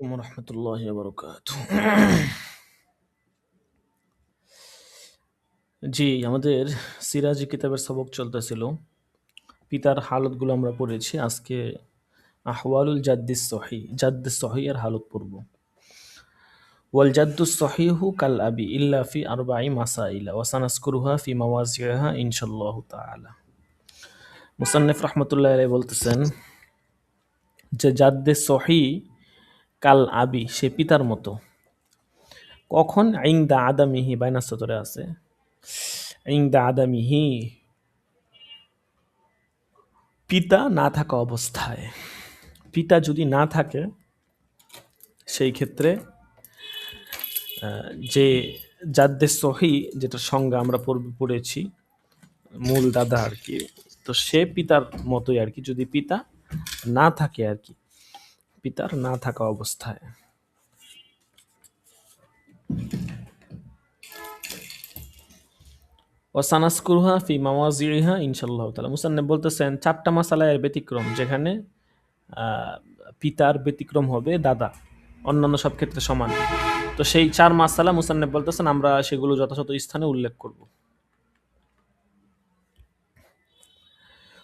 রহমতুল্লাহ বরকাত। জি, আমাদের সিরাজি কিতাবের সবক চলতেছিল। পিতার হালতগুলো আমরা পড়েছি। আজকে আহওয়ালুল জাদ্দিস সহি এর হালত পড়ব। ওয়াল জাদ্দুস সহিহু কাল আবি ইল্লা ফি আরবাঈ মাসাইলা ওয়া সানাজকুরুহা ফি মাওয়াজিহা ইনশাআল্লাহু তাআলা। মুসান্নিফ রাহমাতুল্লাহি আলাইহি বলতেছেন যে জাদ্দে সহি কাল আবি, সে পিতার মতো। কখন? ইনদা আদামিহি, বাইনাস সতরে আছে। ইনদা আদামিহি, পিতা না থাকা অবস্থায়। পিতা যদি না থাকে সেই ক্ষেত্রে যে জাদ্দে সহি, যেটার সংজ্ঞা আমরা পড়েছি, মূল দাদা আর কি, তো সে পিতার মতোই আর কি, যদি পিতা না থাকে আর কি, পিতার না থাকা অবস্থায়। ওয়াসানাসকুরুহা ফি মাওয়াজিহা ইনশাআল্লাহ তাআলা। মুসান্নিফ বলতেছেন 4টা মাসালা এর ব্যতিক্রম, যেখানে পিতার ব্যতিক্রম হবে দাদা, অন্যান্য সব ক্ষেত্রে সমান। তো সেই 4 মাসালা মুসান্নিফ বলতেছেন আমরা সেগুলো যথাযথ স্থানে উল্লেখ করব।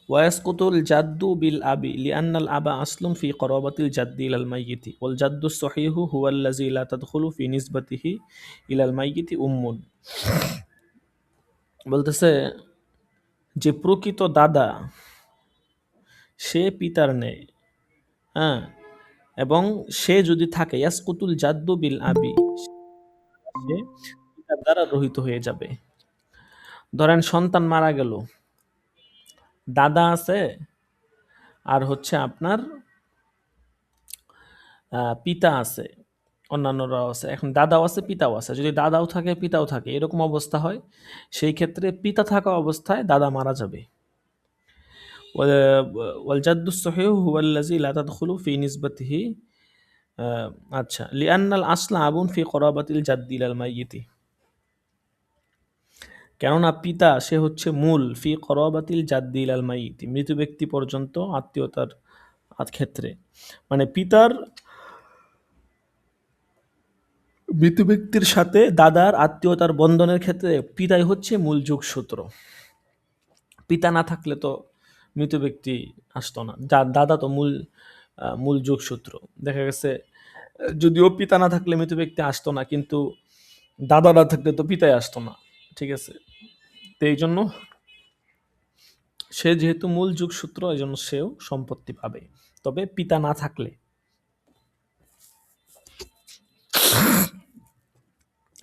ওয়াসকুতুল জাদ্দু বিল আবি লিআন্নাল আবা আসলুন ফি করাবাতিল জাদ্দি ইলাল মাইয়িতি ওয়াল জাদ্দুস সহিহু হুয়াল্লাযী লা তাদখুলু ফি নিসবাতিহি ইলাল মাইয়িতি উম্মুন। বলতেছে যে প্রকৃত দাদা সে পিতার নেই, হ্যাঁ, এবং সে যদি থাকে ইয়াসকুতুল জাদ্দু বিল আবি, সে পিতার দ্বারা রহিত হয়ে যাবে। ধরেন সন্তান মারা গেল, দাদা আছে আর হচ্ছে আপনার পিতা আছে, অন্যান্যরাও আছে। এখন দাদাও আছে, পিতাও আছে। যদি দাদাও থাকে, পিতাও থাকে, এরকম অবস্থা হয়, সেই ক্ষেত্রে পিতা থাকা অবস্থায় দাদা মারা যাবে। ওয়াল জাদ্দুস সহিহ হুয়াল্লাযী লা তাদখুলু ফি নিসবাতিহি, আচ্ছা, লিআন্নাল আসলা আবুন ফি করাবাতিল জাদ্দি ইলাল মাইয়িতি, কেননা পিতা সে হচ্ছে মূল, ফি করাবাতিল জাদ্দি ইলাল মাইয়িতি, মৃত ব্যক্তি পর্যন্ত আত্মীয়তার ক্ষেত্রে। মানে পিতার মৃত ব্যক্তির সাথে দাদার আত্মীয়তার বন্ধনের ক্ষেত্রে পিতাই হচ্ছে মূল যোগসূত্র। পিতা না থাকলে তো মৃত ব্যক্তি আসতো না। দাদা তো মূল যোগসূত্র। দেখা গেছে যদিও পিতা না থাকলে মৃত ব্যক্তি আসতো না, কিন্তু দাদা না থাকলে তো পিতাই আসতো না। ঠিক আছে, তো এই জন্য সে যেহেতু মূল যোগসূত্র, এই জন্য সেও সম্পত্তি পাবে, তবে পিতা না থাকলে।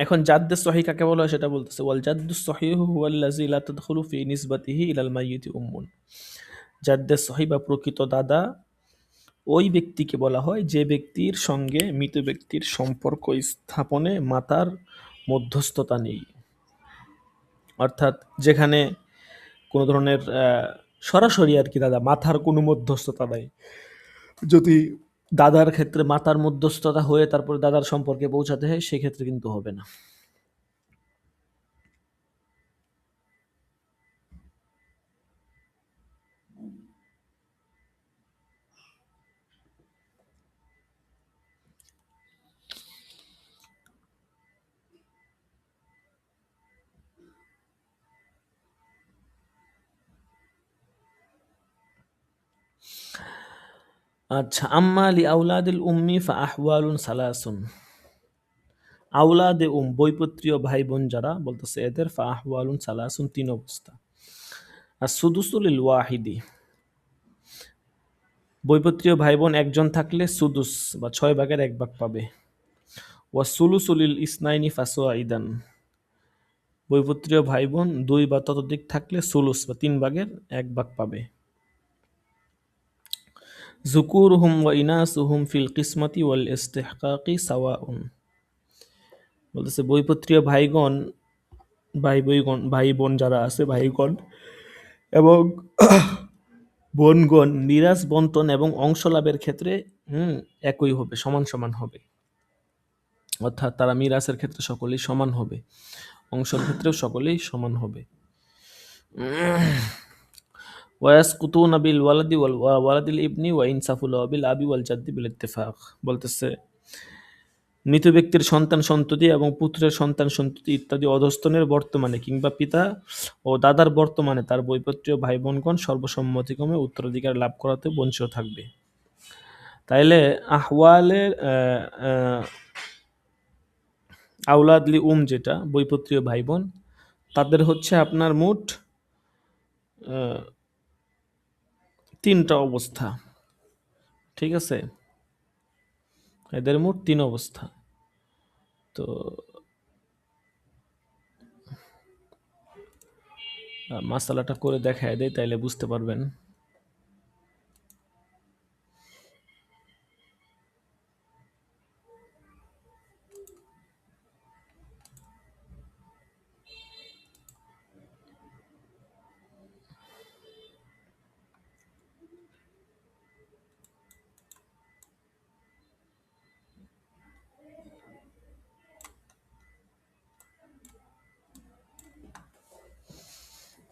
এখন জাদ্দে সহি কাকে বলা হয় সেটা বলতেছে। ওয়াল জাদ্দুস সহিহু হুয়াল্লাযী লা তাদখুলু ফি নিসবাতিহি ইলাল মাইয়িতি উম্মুন। জাদ্দে সহি বা প্রকৃত দাদা ওই ব্যক্তিকে বলা হয় যে ব্যক্তির সঙ্গে মৃত ব্যক্তির সম্পর্ক স্থাপনে মাতার মধ্যস্থতা নেই। অর্থাৎ যেখানে কোনো ধরনের সরাসরি আর কি দাদা, মাথার কোনো মধ্যস্থতা নাই। যদি দাদার ক্ষেত্রে মাতার মধ্যস্থতা হয়ে তারপরে দাদার সম্পর্কে পৌঁছাতে হয়, সেক্ষেত্রে কিন্তু হবে না। আচ্ছা, আম্মা লি আউলাদিল উম্মি ফা আহওয়ালুন সালাসুন। আউলাদে বৈপত্রীয় ভাই বোন যারা, বলতেছে এদের ফা আহওয়ালুন সালাসুন, 3 অবস্থা। আর সুদুসুল ওয়াহিদি, বৈপত্রীয় ভাই বোন একজন থাকলে সুদুস বা 6 ভাগের 1 ভাগ পাবে। ওয়া সুলুসুলিল ইসনাইনি ফাসওয়াইদান, বৈপত্রীয় ভাই বোন 2 বা ততোধিক থাকলে সুলুস বা 3 ভাগের 1 ভাগ পাবে। যুকুরুহুম ওয়া ইনাসুহুম ফিল কিসমতি ওয়াল ইস্তিহকাকি সাওয়াউন, বলতেছে বৈপত্রীয় ভাই বোন যারা আছে, ভাইগণ এবং বোনগণ মিরাজ বন্টন এবং অংশ লাভের ক্ষেত্রে একই হবে, সমান সমান হবে। অর্থাৎ তারা মিরাসের ক্ষেত্রে সকলেই সমান হবে, অংশের ক্ষেত্রেও সকলেই সমান হবে। ওয়াসকুতুনা বিল ওয়ালাদি ওয়ালাদিল ইবনি ওয়া ইনসাফুল বিল আবি ওয়াল জাদ্দি বিল ইত্তেফাক, বলতেছে মৃত ব্যক্তির সন্তান সন্ততি এবং পুত্রের সন্তান সন্ততি ইত্যাদি অধস্তনের বর্তমানে কিংবা পিতা ও দাদার বর্তমানে তার বৈপত্রীয় ভাই বোনগণ সর্বসম্মতিক্রমে উত্তরাধিকার লাভ করাতে বঞ্চিত থাকবে। তাইলে আহওয়ালের আউলাদলি যেটা বৈপত্রীয় ভাই বোন, তাদের হচ্ছে আপনার মোট 3টা অবস্থা। ঠিক আছে, এদের মোট 3 অবস্থা। তো মাসালাটা করে দেখায় দেয়, তাইলে বুঝতে পারবেন।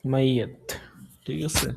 মাইয়াত, ঠিক আছে।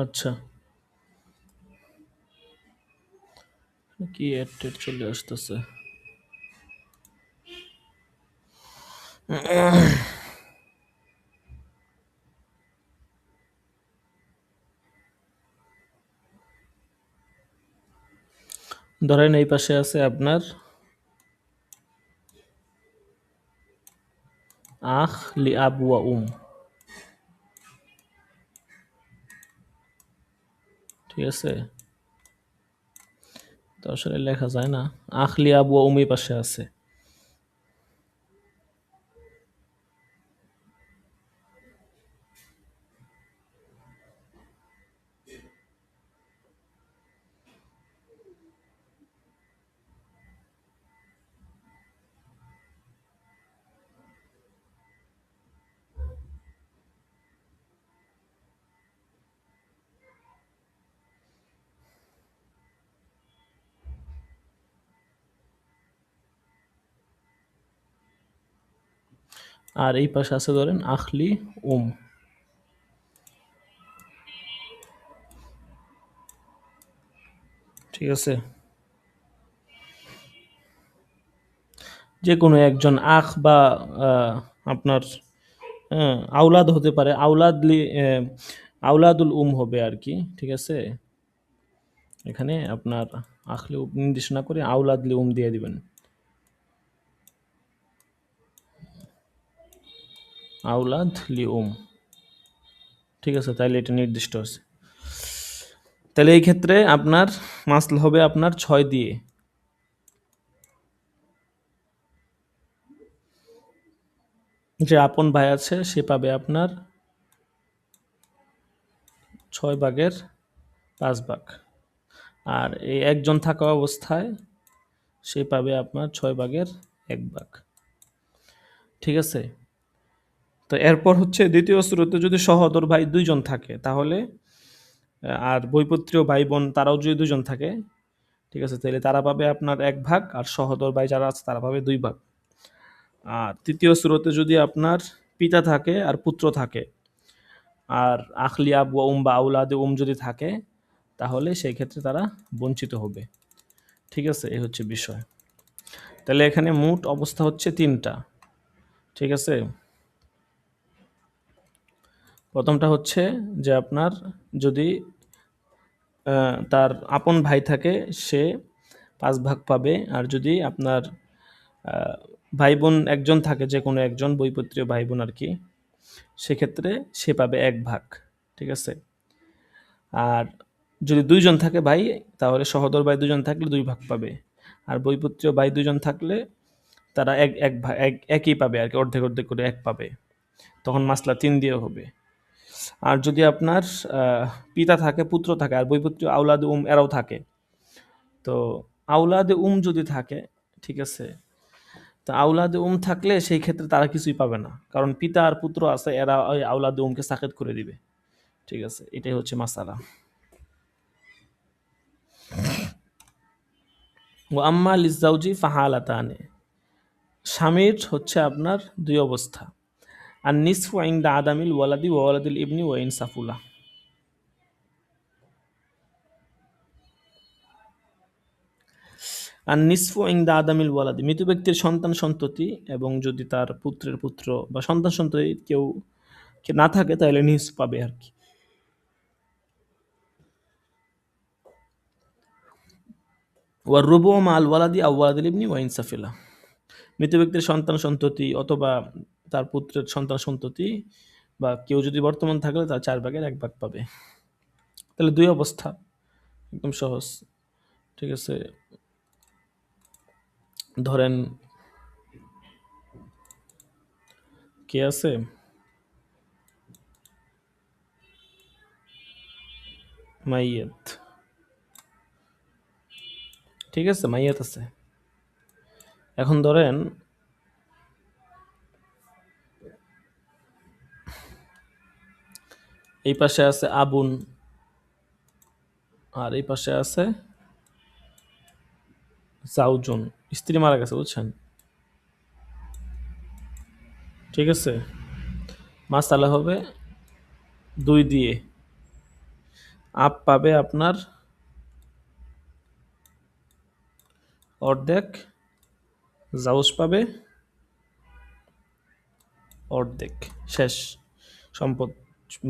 আচ্ছা, কি এড চলে আসতেছে। ধরেন এই পাশে আছে আপনার আখ লি আব ওয়া ঠিক আছে। তো আসলে লেখা যায় না, আখ লি আব ওয়া এই পাশে আছে। আর এই পাশে আছে ধরেন আখলি ঠিক আছে। যে কোনো একজন আখ বা আপনার আউলাদ হতে পারে, আউলাদুল হবে আর কি। ঠিক আছে, এখানে আপনার আখলি নির্দেশ না করে আউলাদলি দিয়ে দিবেন। আউলাদ লি ঠিক আছে, তাইলে এটা নির্দিষ্ট আছে। তাহলে এই ক্ষেত্রে আপনার মাসল হবে আপনার 6 দিয়ে। যে আপন ভাই আছে সে পাবে আপনার 6 ভাগের 5 ভাগ, আর এই একজন থাকা অবস্থায় সে পাবে আপনার 6 ভাগের 1 ভাগ। ঠিক আছে। তো এরপর হচ্ছে দ্বিতীয় স্রোতে যদি সহোদর ভাই 2 জন থাকে তাহলে, আর বৈপত্রীয় ভাই বোন তারাও যদি 2 জন থাকে, ঠিক আছে, তাহলে তারা পাবে আপনার 1 ভাগ, আর সহোদর ভাই যারা আছে তারা পাবে 2 ভাগ। আর তৃতীয় স্রোতে যদি আপনার পিতা থাকে আর পুত্র থাকে, আর আখলি আব ওয়া বা আউলাদে যদি থাকে, তাহলে সেই ক্ষেত্রে তারা বঞ্চিত হবে। ঠিক আছে, এই হচ্ছে বিষয়। তাহলে এখানে মোট অবস্থা হচ্ছে 3টা। ঠিক আছে। প্রথমটা হচ্ছে যে আপনার যদি তার আপন ভাই থাকে সে 5 ভাগ পাবে, আর যদি আপনার ভাই বোন একজন থাকে, যে কোনো একজন বৈপত্রীয় ভাই বোন আর কি, সেক্ষেত্রে সে পাবে 1 ভাগ। ঠিক আছে? আর যদি 2 জন থাকে ভাই, তাহলে সহোদর ভাই 2 জন থাকলে 2 ভাগ পাবে। আর বৈপুত্রীয় ভাই 2 জন থাকলে তারা একই পাবে আর কি, অর্ধেক অর্ধেক করে 1 পাবে। তখন মাসলা 3 দিয়ে হবে। আর যদি আপনার পিতা থাকে, পুত্র থাকে, আর বৈপুত্রীয় আওলাদে এরাও থাকে, তো আওলাদে যদি থাকে, ঠিক আছে, তো আওলাদে থাকলে সেই ক্ষেত্রে তারা কিছুই পাবে না, কারণ পিতা আর পুত্র আছে, এরা ওই আওলাদে কে সাকেত করে দিবে। ঠিক আছে, এটাই হচ্ছে মাসালা। ও আম্মা লিজাউজি ফাহালাতানে, স্বামীর হচ্ছে আপনার 2 অবস্থা। আর নিসফু ইনদা আদামিল ওয়ালাদি ওয়া ওয়ালাদিল ইবনি ওয়া ইনসাফুলা। আর নিসফু ইনদা আদামিল ওয়ালাদি, মৃত ব্যক্তির সন্তান সন্ততি এবং যদি তার পুত্রের পুত্র বা সন্তান সন্ততি কেউ না থাকে, তাহলে নিসফ পাবে আর কি। ওয়ার রুবু মাল ওয়ালাদি আও ওয়ালাদিল ইবনি ওয়া ইনসাফিলা, মৃত ব্যক্তির সন্তান সন্ততি অথবা তার পুত্রের সন্তান সন্ততি বা কেউ যদি বর্তমান থাকলে তার 4 ভাগের 1 ভাগ পাবে। তাহলে 2 অবস্থা, একদম সহজ। ঠিক আছে, ধরেন কে আছে, মাইয়াত। ঠিক আছে, মাইয়াত আছে। এখন ধরেন এই পাশে আছে আবুন, আর এই পাশে আছে জাউজুন, স্ত্রী মারা গেছে, বুঝছেন? ঠিক আছে, মাসালা হবে 2 দিয়ে। আপ পাবে আপনার অর্ধেক, জাউজ পাবে অর্ধেক, শেষ, সম্পদ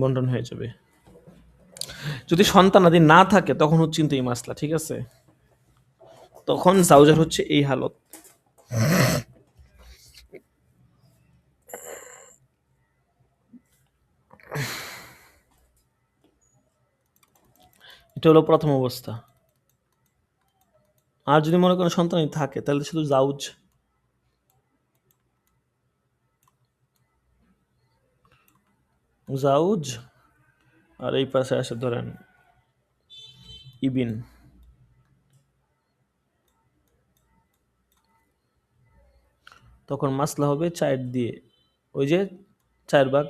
বন্টন হয়ে যাবে। যদি সন্তানাদি না থাকে তখন হচ্ছে কিন্তু এই মাসলা। ঠিক আছে, তখন জাউজার হচ্ছে এই হালত। এটা হলো প্রথম অবস্থা। আর যদি মনে করেন সন্তানই থাকে, তাহলে শুধু জাউজ, জাউজ, আর এই পাশে আসে ধরেন ইবিন। তখন মাসলা হবে 4 দিয়ে, ওই যে 4 ভাগ।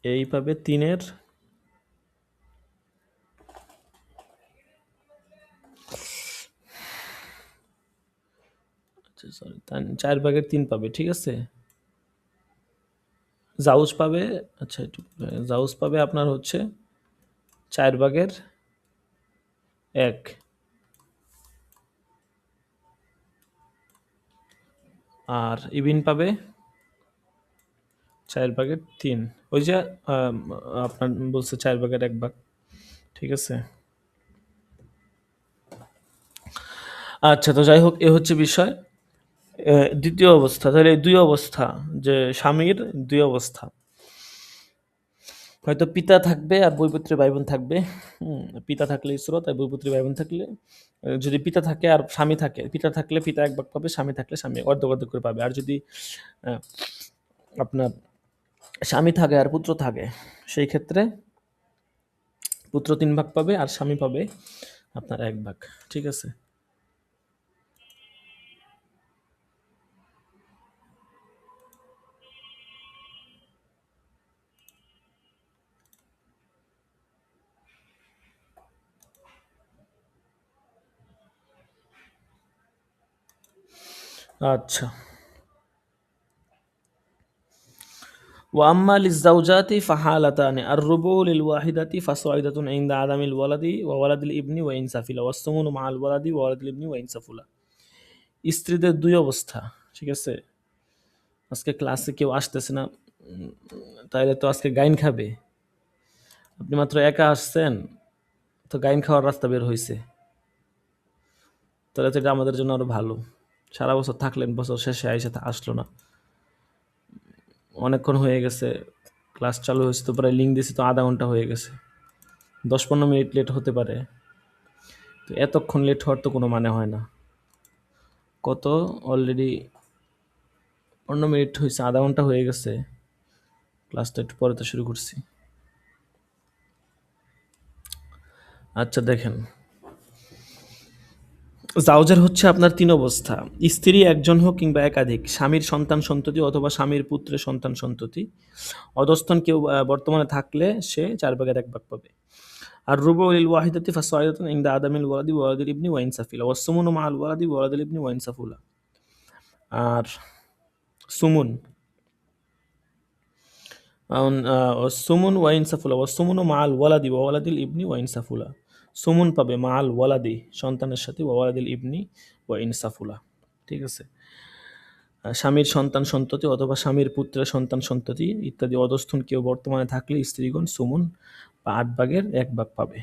এই পাবে 3-এর, সরি 4 ভাগের 3 পাবে। ঠিক আছে, জাউজ পাবে, আচ্ছা একটু, জাউজ পাবে আপনার হচ্ছে 4 ভাগের 1, আর ইবিন পাবে 4 ভাগের 3। ওই যে আপনার বলছে 4 ভাগের 1 ভাগ। ঠিক আছে, আচ্ছা, তো যাই হোক, এ হচ্ছে বিষয়। দ্বিতীয় অবস্থা, তাহলে এই 2 অবস্থা, যে স্বামীর 2 অবস্থা, হয়তো পিতা থাকবে আর বৈপুত্রী ভাই বোন থাকবে। পিতা থাকলে ইসরত, আর বৈপুত্রী ভাই বোন থাকলে, যদি পিতা থাকে আর স্বামী থাকে, পিতা থাকলে পিতা 1 ভাগ পাবে, স্বামী থাকলে স্বামী অর্ধেক অর্ধেক করে পাবে। আর যদি আহ, আপনার স্বামী থাকে আর পুত্র থাকে, সেই ক্ষেত্রে পুত্র 3 ভাগ পাবে আর স্বামী পাবে আপনার 1 ভাগ। ঠিক আছে, আচ্ছা। وأما للزوجات فحالتان الربع للواحدة فصاعدة عند عدم الولد وولد الابن وإن سفل والثمن مع الولد وولد الابن وإن سفل। স্ত্রীদের 2 অবস্থা, ঠিক আছে? আজকে ক্লাসে কেউ আসতেছে না, তাইলে তো আজকে গাইন খাবে। আপনি মাত্র একা আসছেন, তো গাইন খাওয়ার রাস্তা বের হইছে। তাহলে তো এটা আমাদের জন্য আরো ভালো। সারা বছর থাকলেন, বছর শেষে আইসা আসলো না। অনেকক্ষণ হয়ে গেছে, ক্লাস চালু হয়েছে তো প্রায় লিঙ্ক দিয়েছি তো আধা ঘন্টা হয়ে গেছে। 10-15 মিনিট লেট হতে পারে, তো এতক্ষণ লেট হওয়ার তো কোনো মানে হয় না। কত অলরেডি 15 মিনিট হয়েছে, আধা ঘন্টা হয়ে গেছে। ক্লাসটা একটু পরে তো শুরু করছি। আচ্ছা দেখেন, জাওজার হচ্ছে আপনার 3 অবস্থা। স্ত্রী একজন হোক কিংবা একাধিক, স্বামীর সন্তান সন্ততি অথবা স্বামীর পুত্রের সন্তান সন্ততি। অধস্তন কেউ বর্তমানে থাকলে সে 4/1 পাবে। আর রুবু লিল ওয়াহিদাতি ফাসাইদাতুন ইনদা আদামিল ওয়ালাদি ওয়ালাদিল ইবনি ওয়া ইনসাফিলা ওয়াসসুমুনু মাআল ওয়ালাদি ওয়ালাদিল ইবনি ওয়া ইনসাফুলা। আর সুমুন সুমুন ওয়া ইনসাফুলা ওয়াসসুমুনু মাআল ওয়ালাদি ওয়া ওয়ালাদিল ইবনি ওয়া ইনসাফুলা। সুমুন পাবে মাআল ওয়ালাদি, সন্তানের সাথে, ওয়া ওয়ালাদিল ইবনি ওয়া ইনসাফুলা। ঠিক আছে? স্বামীর সন্তান সন্ততি অথবা স্বামীর পুত্রের সন্তান সন্ততি ইত্যাদি অধস্থন কেউ বর্তমানে থাকলে স্ত্রীগণ সুমুন বা 8/1 পাবে।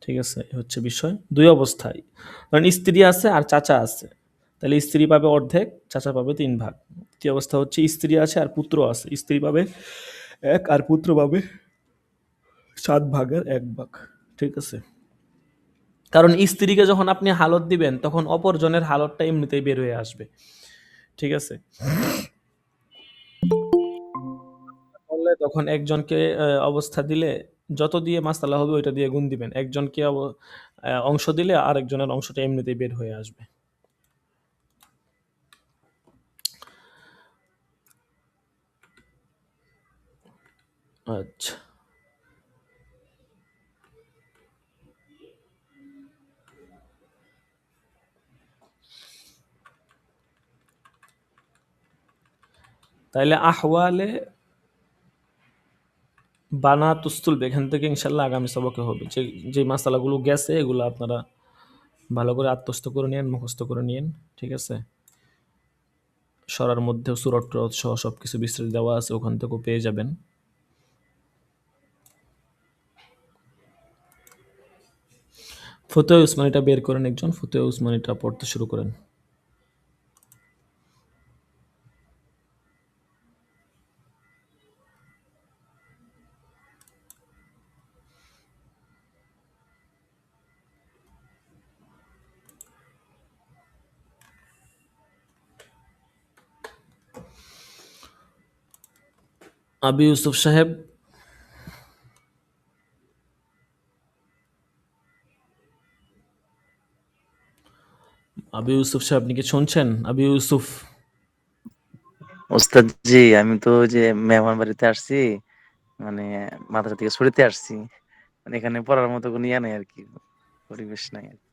ঠিক আছে? এ হচ্ছে বিষয়। 2 অবস্থায়, কারণ স্ত্রী আছে আর চাচা আছে, তাহলে স্ত্রী পাবে অর্ধেক, চাচা পাবে 3 ভাগ। তৃতীয় অবস্থা হচ্ছে স্ত্রী আছে আর পুত্র আছে, স্ত্রী পাবে 1 আর পুত্র পাবে 7/1। ঠিক আছে? কারণ স্ত্রীকে যখন আপনি হালত দিবেন তখন অপরজনের হালতটা এমনিতেই বের হয়ে আসবে। ঠিক আছে? করলে তখন একজনকে অবস্থা দিলে যত দিয়ে মাসালা হবে ওইটা দিয়ে গুণ দিবেন। একজনকে অংশ দিলে আরেকজনের অংশটা এমনিতেই বের হয়ে আসবে। আচ্ছা, তাইলে আহওয়ালে বানাতুস তুলবে এখান থেকে ইনশাল্লাহ আগামী সবকে হবে। যে মাসালাগুলো গেছে এগুলো আপনারা ভালো করে আত্মস্থ করে নিয়েন, মুখস্থ করে নিয়েন। ঠিক আছে? সরার মধ্যেও সূরা টুরা সহ সবকিছু বিস্তারিত দেওয়া আছে, ওখান থেকেও পেয়ে যাবেন। ফতোয়া উসমানিটা বের করেন একজন, ফতোয়া উসমানিটা পড়তে শুরু করেন। আবি ইউসুফ সাহেব, আবি ইউসুফ সাহেব আপনি কি শুনছেন? আবি ইউসুফ, ওস্তাদ জি, আমি তো ওই যে মেহমান বাড়িতে আসছি, মানে মাদ্রাসা থেকে ছুটিতে আসছি। মানে এখানে পড়ার মতো কোনো ইয়া নাই আরকি, পরিবেশ নাই আরকি।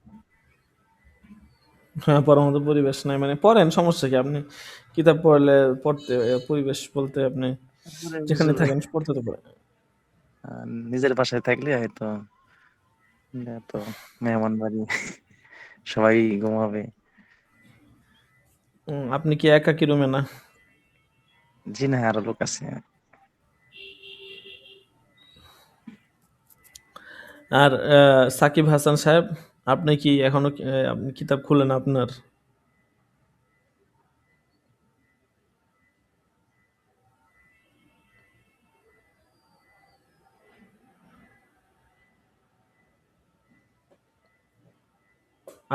হ্যাঁ, পড়ার মতো পরিবেশ নাই মানে পড়েন, সমস্যা কি? আপনি কিতাব পড়লে পড়তে, পরিবেশ বলতে আপনি তারপরে যেখানে হুজুর থাকেন পড়তে তো পারেন। নিজের বাসায় থাকলে হয়তো তো মেহমান বাড়ি সবাই ঘুমাবে। আপনি কি একাকী রুমে না? জি না, আরো লোক আছে। আর সাকিব হাসান সাহেব, আপনি কি এখনো আপনি কিতাব খুলেন আপনার?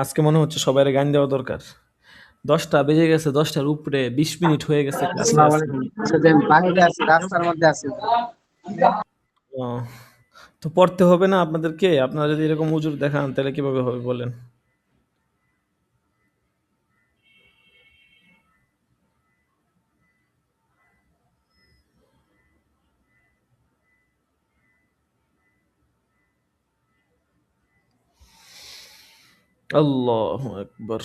আজকে মনে হচ্ছে সবাই গান দেওয়া দরকার। 10টা বেজে গেছে, 10টার উপরে 20 মিনিট হয়ে গেছে ক্লাসে আসসালামু আছি। আলাইকুম। আচ্ছা, যে আমি বাহিরে আছি, রাস্তার মধ্যে আছি। ও, তো পড়তে হবে না আপনাদেরকে? আপনারা যদি এরকম উজুর দেখান তাহলে কিভাবে হবে বলেন? আল্লাহু আকবার।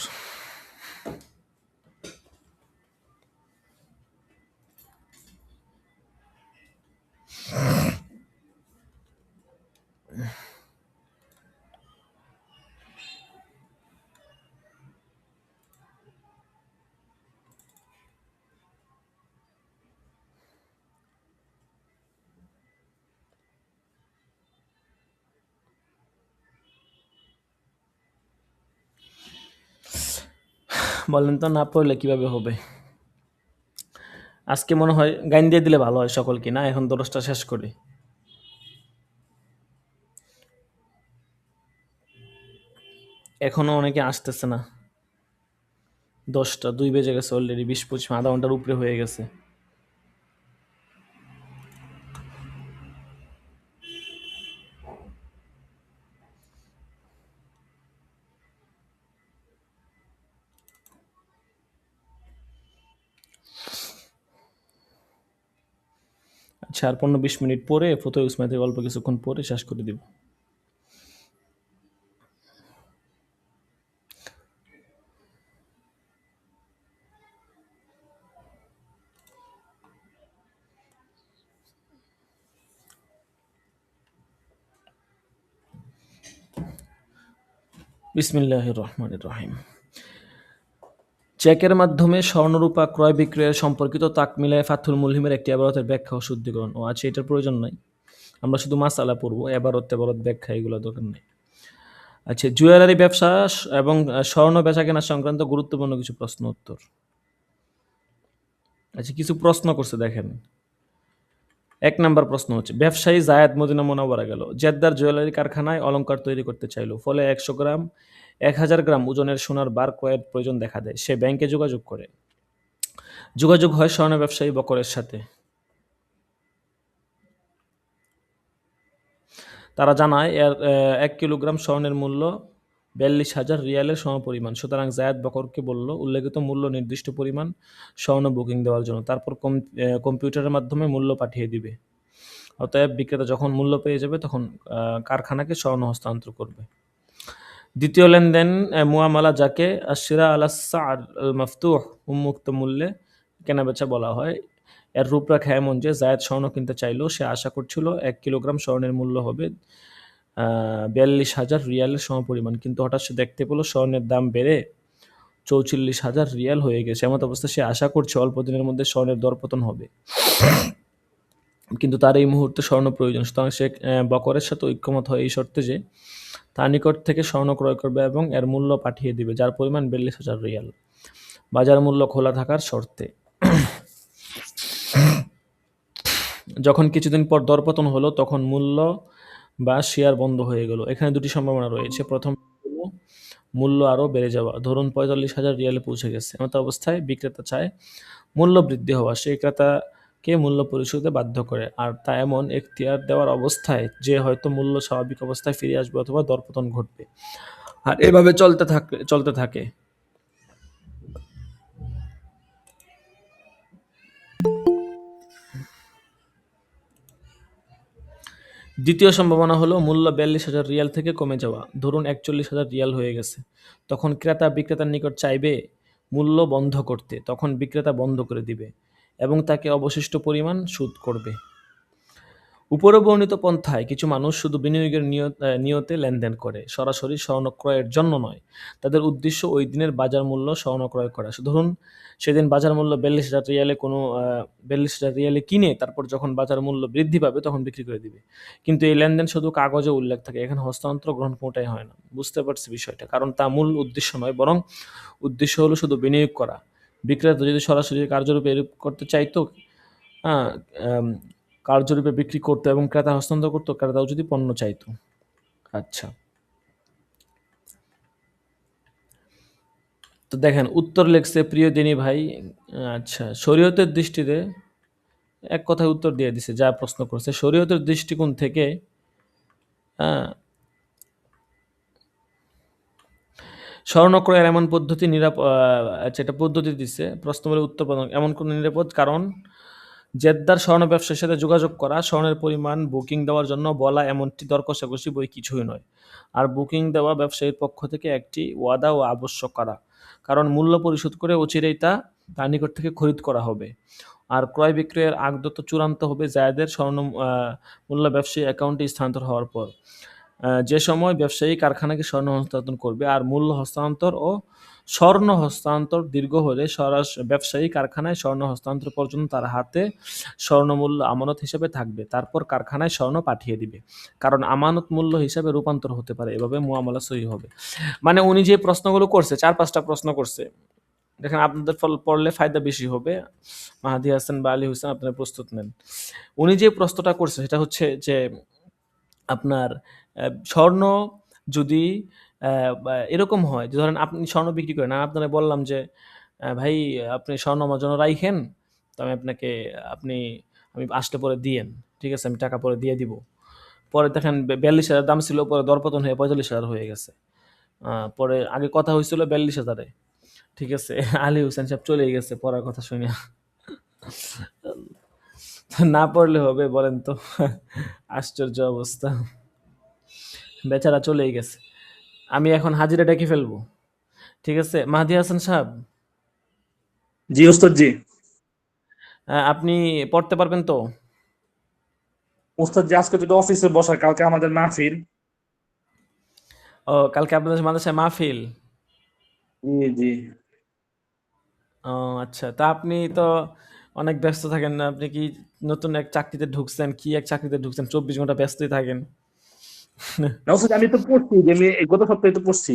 বলেন তো, না পড়লে কিভাবে হবে? আজকে মনে হয় গাইন দিয়ে দিলে ভালো হয় সকলকে, না? এখন দরজটা শেষ করি। এখনো অনেকে আসতেছে না। 10টা 2 বেজে গেছে অলরেডি, 20-25 আধা ঘন্টার উপরে হয়ে গেছে। আচ্ছা, আর 15-20 মিনিট পরে ফতোয়া উসমান থেকে অল্প কিছুক্ষণ পরে শেষ করে দিব। বিসমিল্লাহির রহমানির রহিম। চেকের মাধ্যমে স্বর্ণরূপা ক্রয় বিক্রয়ের সম্পর্কিত তাকমিলায় ফাথুল মুলহিমের একটি এবারতের ব্যাখ্যা ও শুদ্ধিকরণ। ও আচ্ছা, এটার প্রয়োজন নাই, আমরা শুধু মাসালা পড়বো, এবারত ব্যাখ্যা এগুলো দরকার নেই। আচ্ছা, জুয়েলারি ব্যবসা এবং স্বর্ণ বেচা কেনা সংক্রান্ত গুরুত্বপূর্ণ কিছু প্রশ্ন উত্তর। আচ্ছা, কিছু প্রশ্ন করছে দেখেন। 1 নাম্বার প্রশ্ন হচ্ছে, ব্যবসায়ী জায়েদ মদিনা মুনাওয়ারা গেল, জেদ্দার জুয়েলারি কারখানায় অলংকার তৈরি করতে চাইল। ফলে 100 গ্রাম 1000 গ্রাম ওজনের সোনার বার ক্রয়ের প্রয়োজন দেখা দেয়। সে ব্যাংকে যোগাযোগ করে। যোগাযোগ হয় স্বর্ণ ব্যবসায়ী বকরের সাথে। তারা জানায় এর 1 কিলোগ্রাম স্বর্ণের মূল্য 42,000 রিয়ালের সমপরিমাণ। সুতরাং জায়েদ বকরকে বলল উল্লেখিত মূল্য নির্দিষ্ট পরিমাণ স্বর্ণ বুকিং দেওয়ার জন্য। তারপর কম্পিউটারের মাধ্যমে মূল্য পাঠিয়ে দিবে। অতএব বিক্রেতা যখন মূল্য পেয়ে যাবে তখন কারখানাকে স্বর্ণ হস্তান্তর করবে। দ্বিতীয় লেনদেন মুআমালা, যাকে আশিরা আলা সা'র আল মাফতুহ উন্মুক্ত মূল্যে কেনাবেচা বলা হয়। এর রূপরেখা এমন যে জায়েদ স্বর্ণ কিনতে চাইলেও সে আশা করছিল 1 কিলোগ্রাম স্বর্ণের মূল্য হবে 42,000 রিয়ালের সমপরিমাণ। কিন্তু হঠাৎ সে দেখতে পেল স্বর্ণের দাম বেড়ে 44,000 রিয়াল হয়ে গেছে। এমত অবস্থায় সে আশা করছে অল্প দিনের মধ্যে স্বর্ণের দরপতন হবে, কিন্তু তার এই মুহূর্তে স্বর্ণ প্রয়োজন। সুতরাং সে বকরের সাথে ঐক্যমত হয় এই শর্তে যে তার নিকট থেকে স্বর্ণ ক্রয় করবে এবং এর মূল্য পাঠিয়ে দিবে, যার পরিমাণ 42,000 রিয়াল, বাজার মূল্য খোলা থাকার শর্তে। যখন কিছুদিন পর দরপতন হলো তখন মূল্য বা শেয়ার বন্ধ হয়ে গেল। এখানে দুটি সম্ভাবনা রয়েছে। প্রথম, মূল্য আরও বেড়ে যাওয়া, ধরুন 45,000 রিয়ালে পৌঁছে গেছে। এমত অবস্থায় বিক্রেতা চায় মূল্য বৃদ্ধি হওয়া, সেই ক্রেতাকে মূল্য পরিশোধে বাধ্য করে। আর তা এমন এখতিয়ার দেওয়ার অবস্থায় যে হয়তো মূল্য স্বাভাবিক অবস্থায় ফিরে আসবে অথবা দরপতন ঘটবে। আর এভাবে চলতে থাকে। দ্বিতীয় সম্ভাবনা হলো মূল্য 42,000 রিয়াল থেকে কমে যাওয়া, ধরুন 41,000 রিয়াল হয়ে গেছে। তখন ক্রেতা বিক্রেতার নিকট চাইবে মূল্য বন্ধ করতে, তখন বিক্রেতা বন্ধ করে দিবে এবং তাকে অবশিষ্ট পরিমাণ সুদ করবে। উপরে বর্ণিত পন্থায় কিছু মানুষ শুধু বিনিয়োগের নিয়তে লেনদেন করে, সরাসরি স্বর্ণ ক্রয়ের জন্য নয়। তাদের উদ্দেশ্য ওই দিনের বাজার মূল্য স্বর্ণ ক্রয় করা। ধরুন সেদিন বাজার মূল্য 42,000 রিয়ালে 42,000 রিয়ালে কিনে তারপর যখন বাজার মূল্য বৃদ্ধি পাবে তখন বিক্রি করে দিবে। কিন্তু এই লেনদেন শুধু কাগজে উল্লেখ থাকে, এখানে হস্তান্তর গ্রহণ কোনোটাই হয় না। বুঝতে পারছি বিষয়টা? কারণ তা মূল উদ্দেশ্য নয়, বরং উদ্দেশ্য হলো শুধু বিনিয়োগ করা। বিক্রেতা যদি সরাসরি কার্যরূপে এরূপ করতে চাইতো, হ্যাঁ, কার্যরূপে বিক্রি করতো এবং ক্রেতা হস্তান্তর করতো, ক্রেতাও যদি পণ্য চাইতো। আচ্ছা, তো দেখেন উত্তর লেখছে, প্রিয় দিনী ভাই। আচ্ছা, শরীয়তের দৃষ্টিতে এক কথায় উত্তর দিয়ে দিছে যা প্রশ্ন করছে। শরীয়তের দৃষ্টিকোণ থেকে স্বর্ণ ক্রয়ের এমন পদ্ধতি আচ্ছা, এটা পদ্ধতি দিচ্ছে প্রশ্ন বলে উত্তর প্রদান এমন কোন নিরাপদ কারণ জেদ্দার স্বর্ণ ব্যবসায়ীর সাথে যোগাযোগ করা, স্বর্ণের পরিমাণ বুকিং দেওয়ার জন্য বলা এমনটি দর কষাকষি বই কিছুই নয়। আর বুকিং দেওয়া ব্যবসায়ীর পক্ষ থেকে একটি ওয়াদা ও আবশ্যক করা, কারণ মূল্য পরিশোধ করে অচিরেই তার নিকট থেকে খরিদ করা হবে। আর ক্রয় বিক্রয়ের আগদত্ত চূড়ান্ত হবে জায়েদের স্বর্ণ মূল্য ব্যবসায়ী অ্যাকাউন্টে স্থানান্তর হওয়ার পর, যে সময় ব্যবসায়ী কারখানাকে স্বর্ণ হস্তান্তর করবে। আর মূল্য হস্তান্তর ও স্বর্ণ হস্তান্তর দীর্ঘ হলে ব্যবসায়ী কারখানায় স্বর্ণ হস্তান্তর পর্যন্ত তার হাতে স্বর্ণ মূল্য আমানত হিসেবে থাকবে, তারপর কারখানায় স্বর্ণ পাঠিয়ে দিবে, কারণ আমানত মূল্য হিসাবে রূপান্তর হতে পারে। এভাবে মুআমালা সহি হবে। মানে উনি যে প্রশ্নগুলো করছে, 4-5টা প্রশ্ন করছে, দেখেন আপনাদের পড়লে ফায়দা বেশি হবে। মাহাদি হাসান বা আলী হোসেন, আপনারা প্রস্তুত নেন। উনি যে প্রশ্নটা করছে সেটা হচ্ছে যে আপনার স্বর্ণ যদি এরকম হয় যে ধরেন আপনি স্বর্ণ বিক্রি করেন, আর আপনারা বললাম যে ভাই আপনি স্বর্ণ আমার জন্য রাইখেন, তো আমি আপনাকে আমি আসলে পরে দিয়েন, ঠিক আছে, আমি টাকা পরে দিয়ে দিব। পরে দেখেন 42,000 দাম ছিল, পরে দরপতন হয়ে 45,000 হয়ে গেছে। পরে আগে কথা হয়েছিল 42,000-এ, ঠিক আছে। আলী হোসেন সাহেব চলে গেছে পড়ার কথা শুনে। না পড়লে হবে বলেন তো? আশ্চর্য অবস্থা, বেচারা চলেই গেছে। আমি এখন হাজিরা ডেকে ফেলবো, ঠিক আছে। মাহদি হাসান সাহেব, জি ওস্তাদ জি। আপনি পড়তে পারবেন তো? ওস্তাদ জি, আজকে যদি অফিসে বসা, কালকে আমাদের মাহফিল। ও, কালকে আপনাদের মাদ্রাসায় মাহফিল? জি জি। ও আচ্ছা, তা আপনি তো অনেক ব্যস্ত থাকেন না? আপনি কি নতুন এক চাকরিতে ঢুকছেন? কি এক চাকরিতে ঢুকছেন? 24 ঘন্টা ব্যস্তই থাকেন। না ওস্তাদ, আমি তো পড়ছি, যে আমি এই গত সপ্তাহে তো পড়ছি।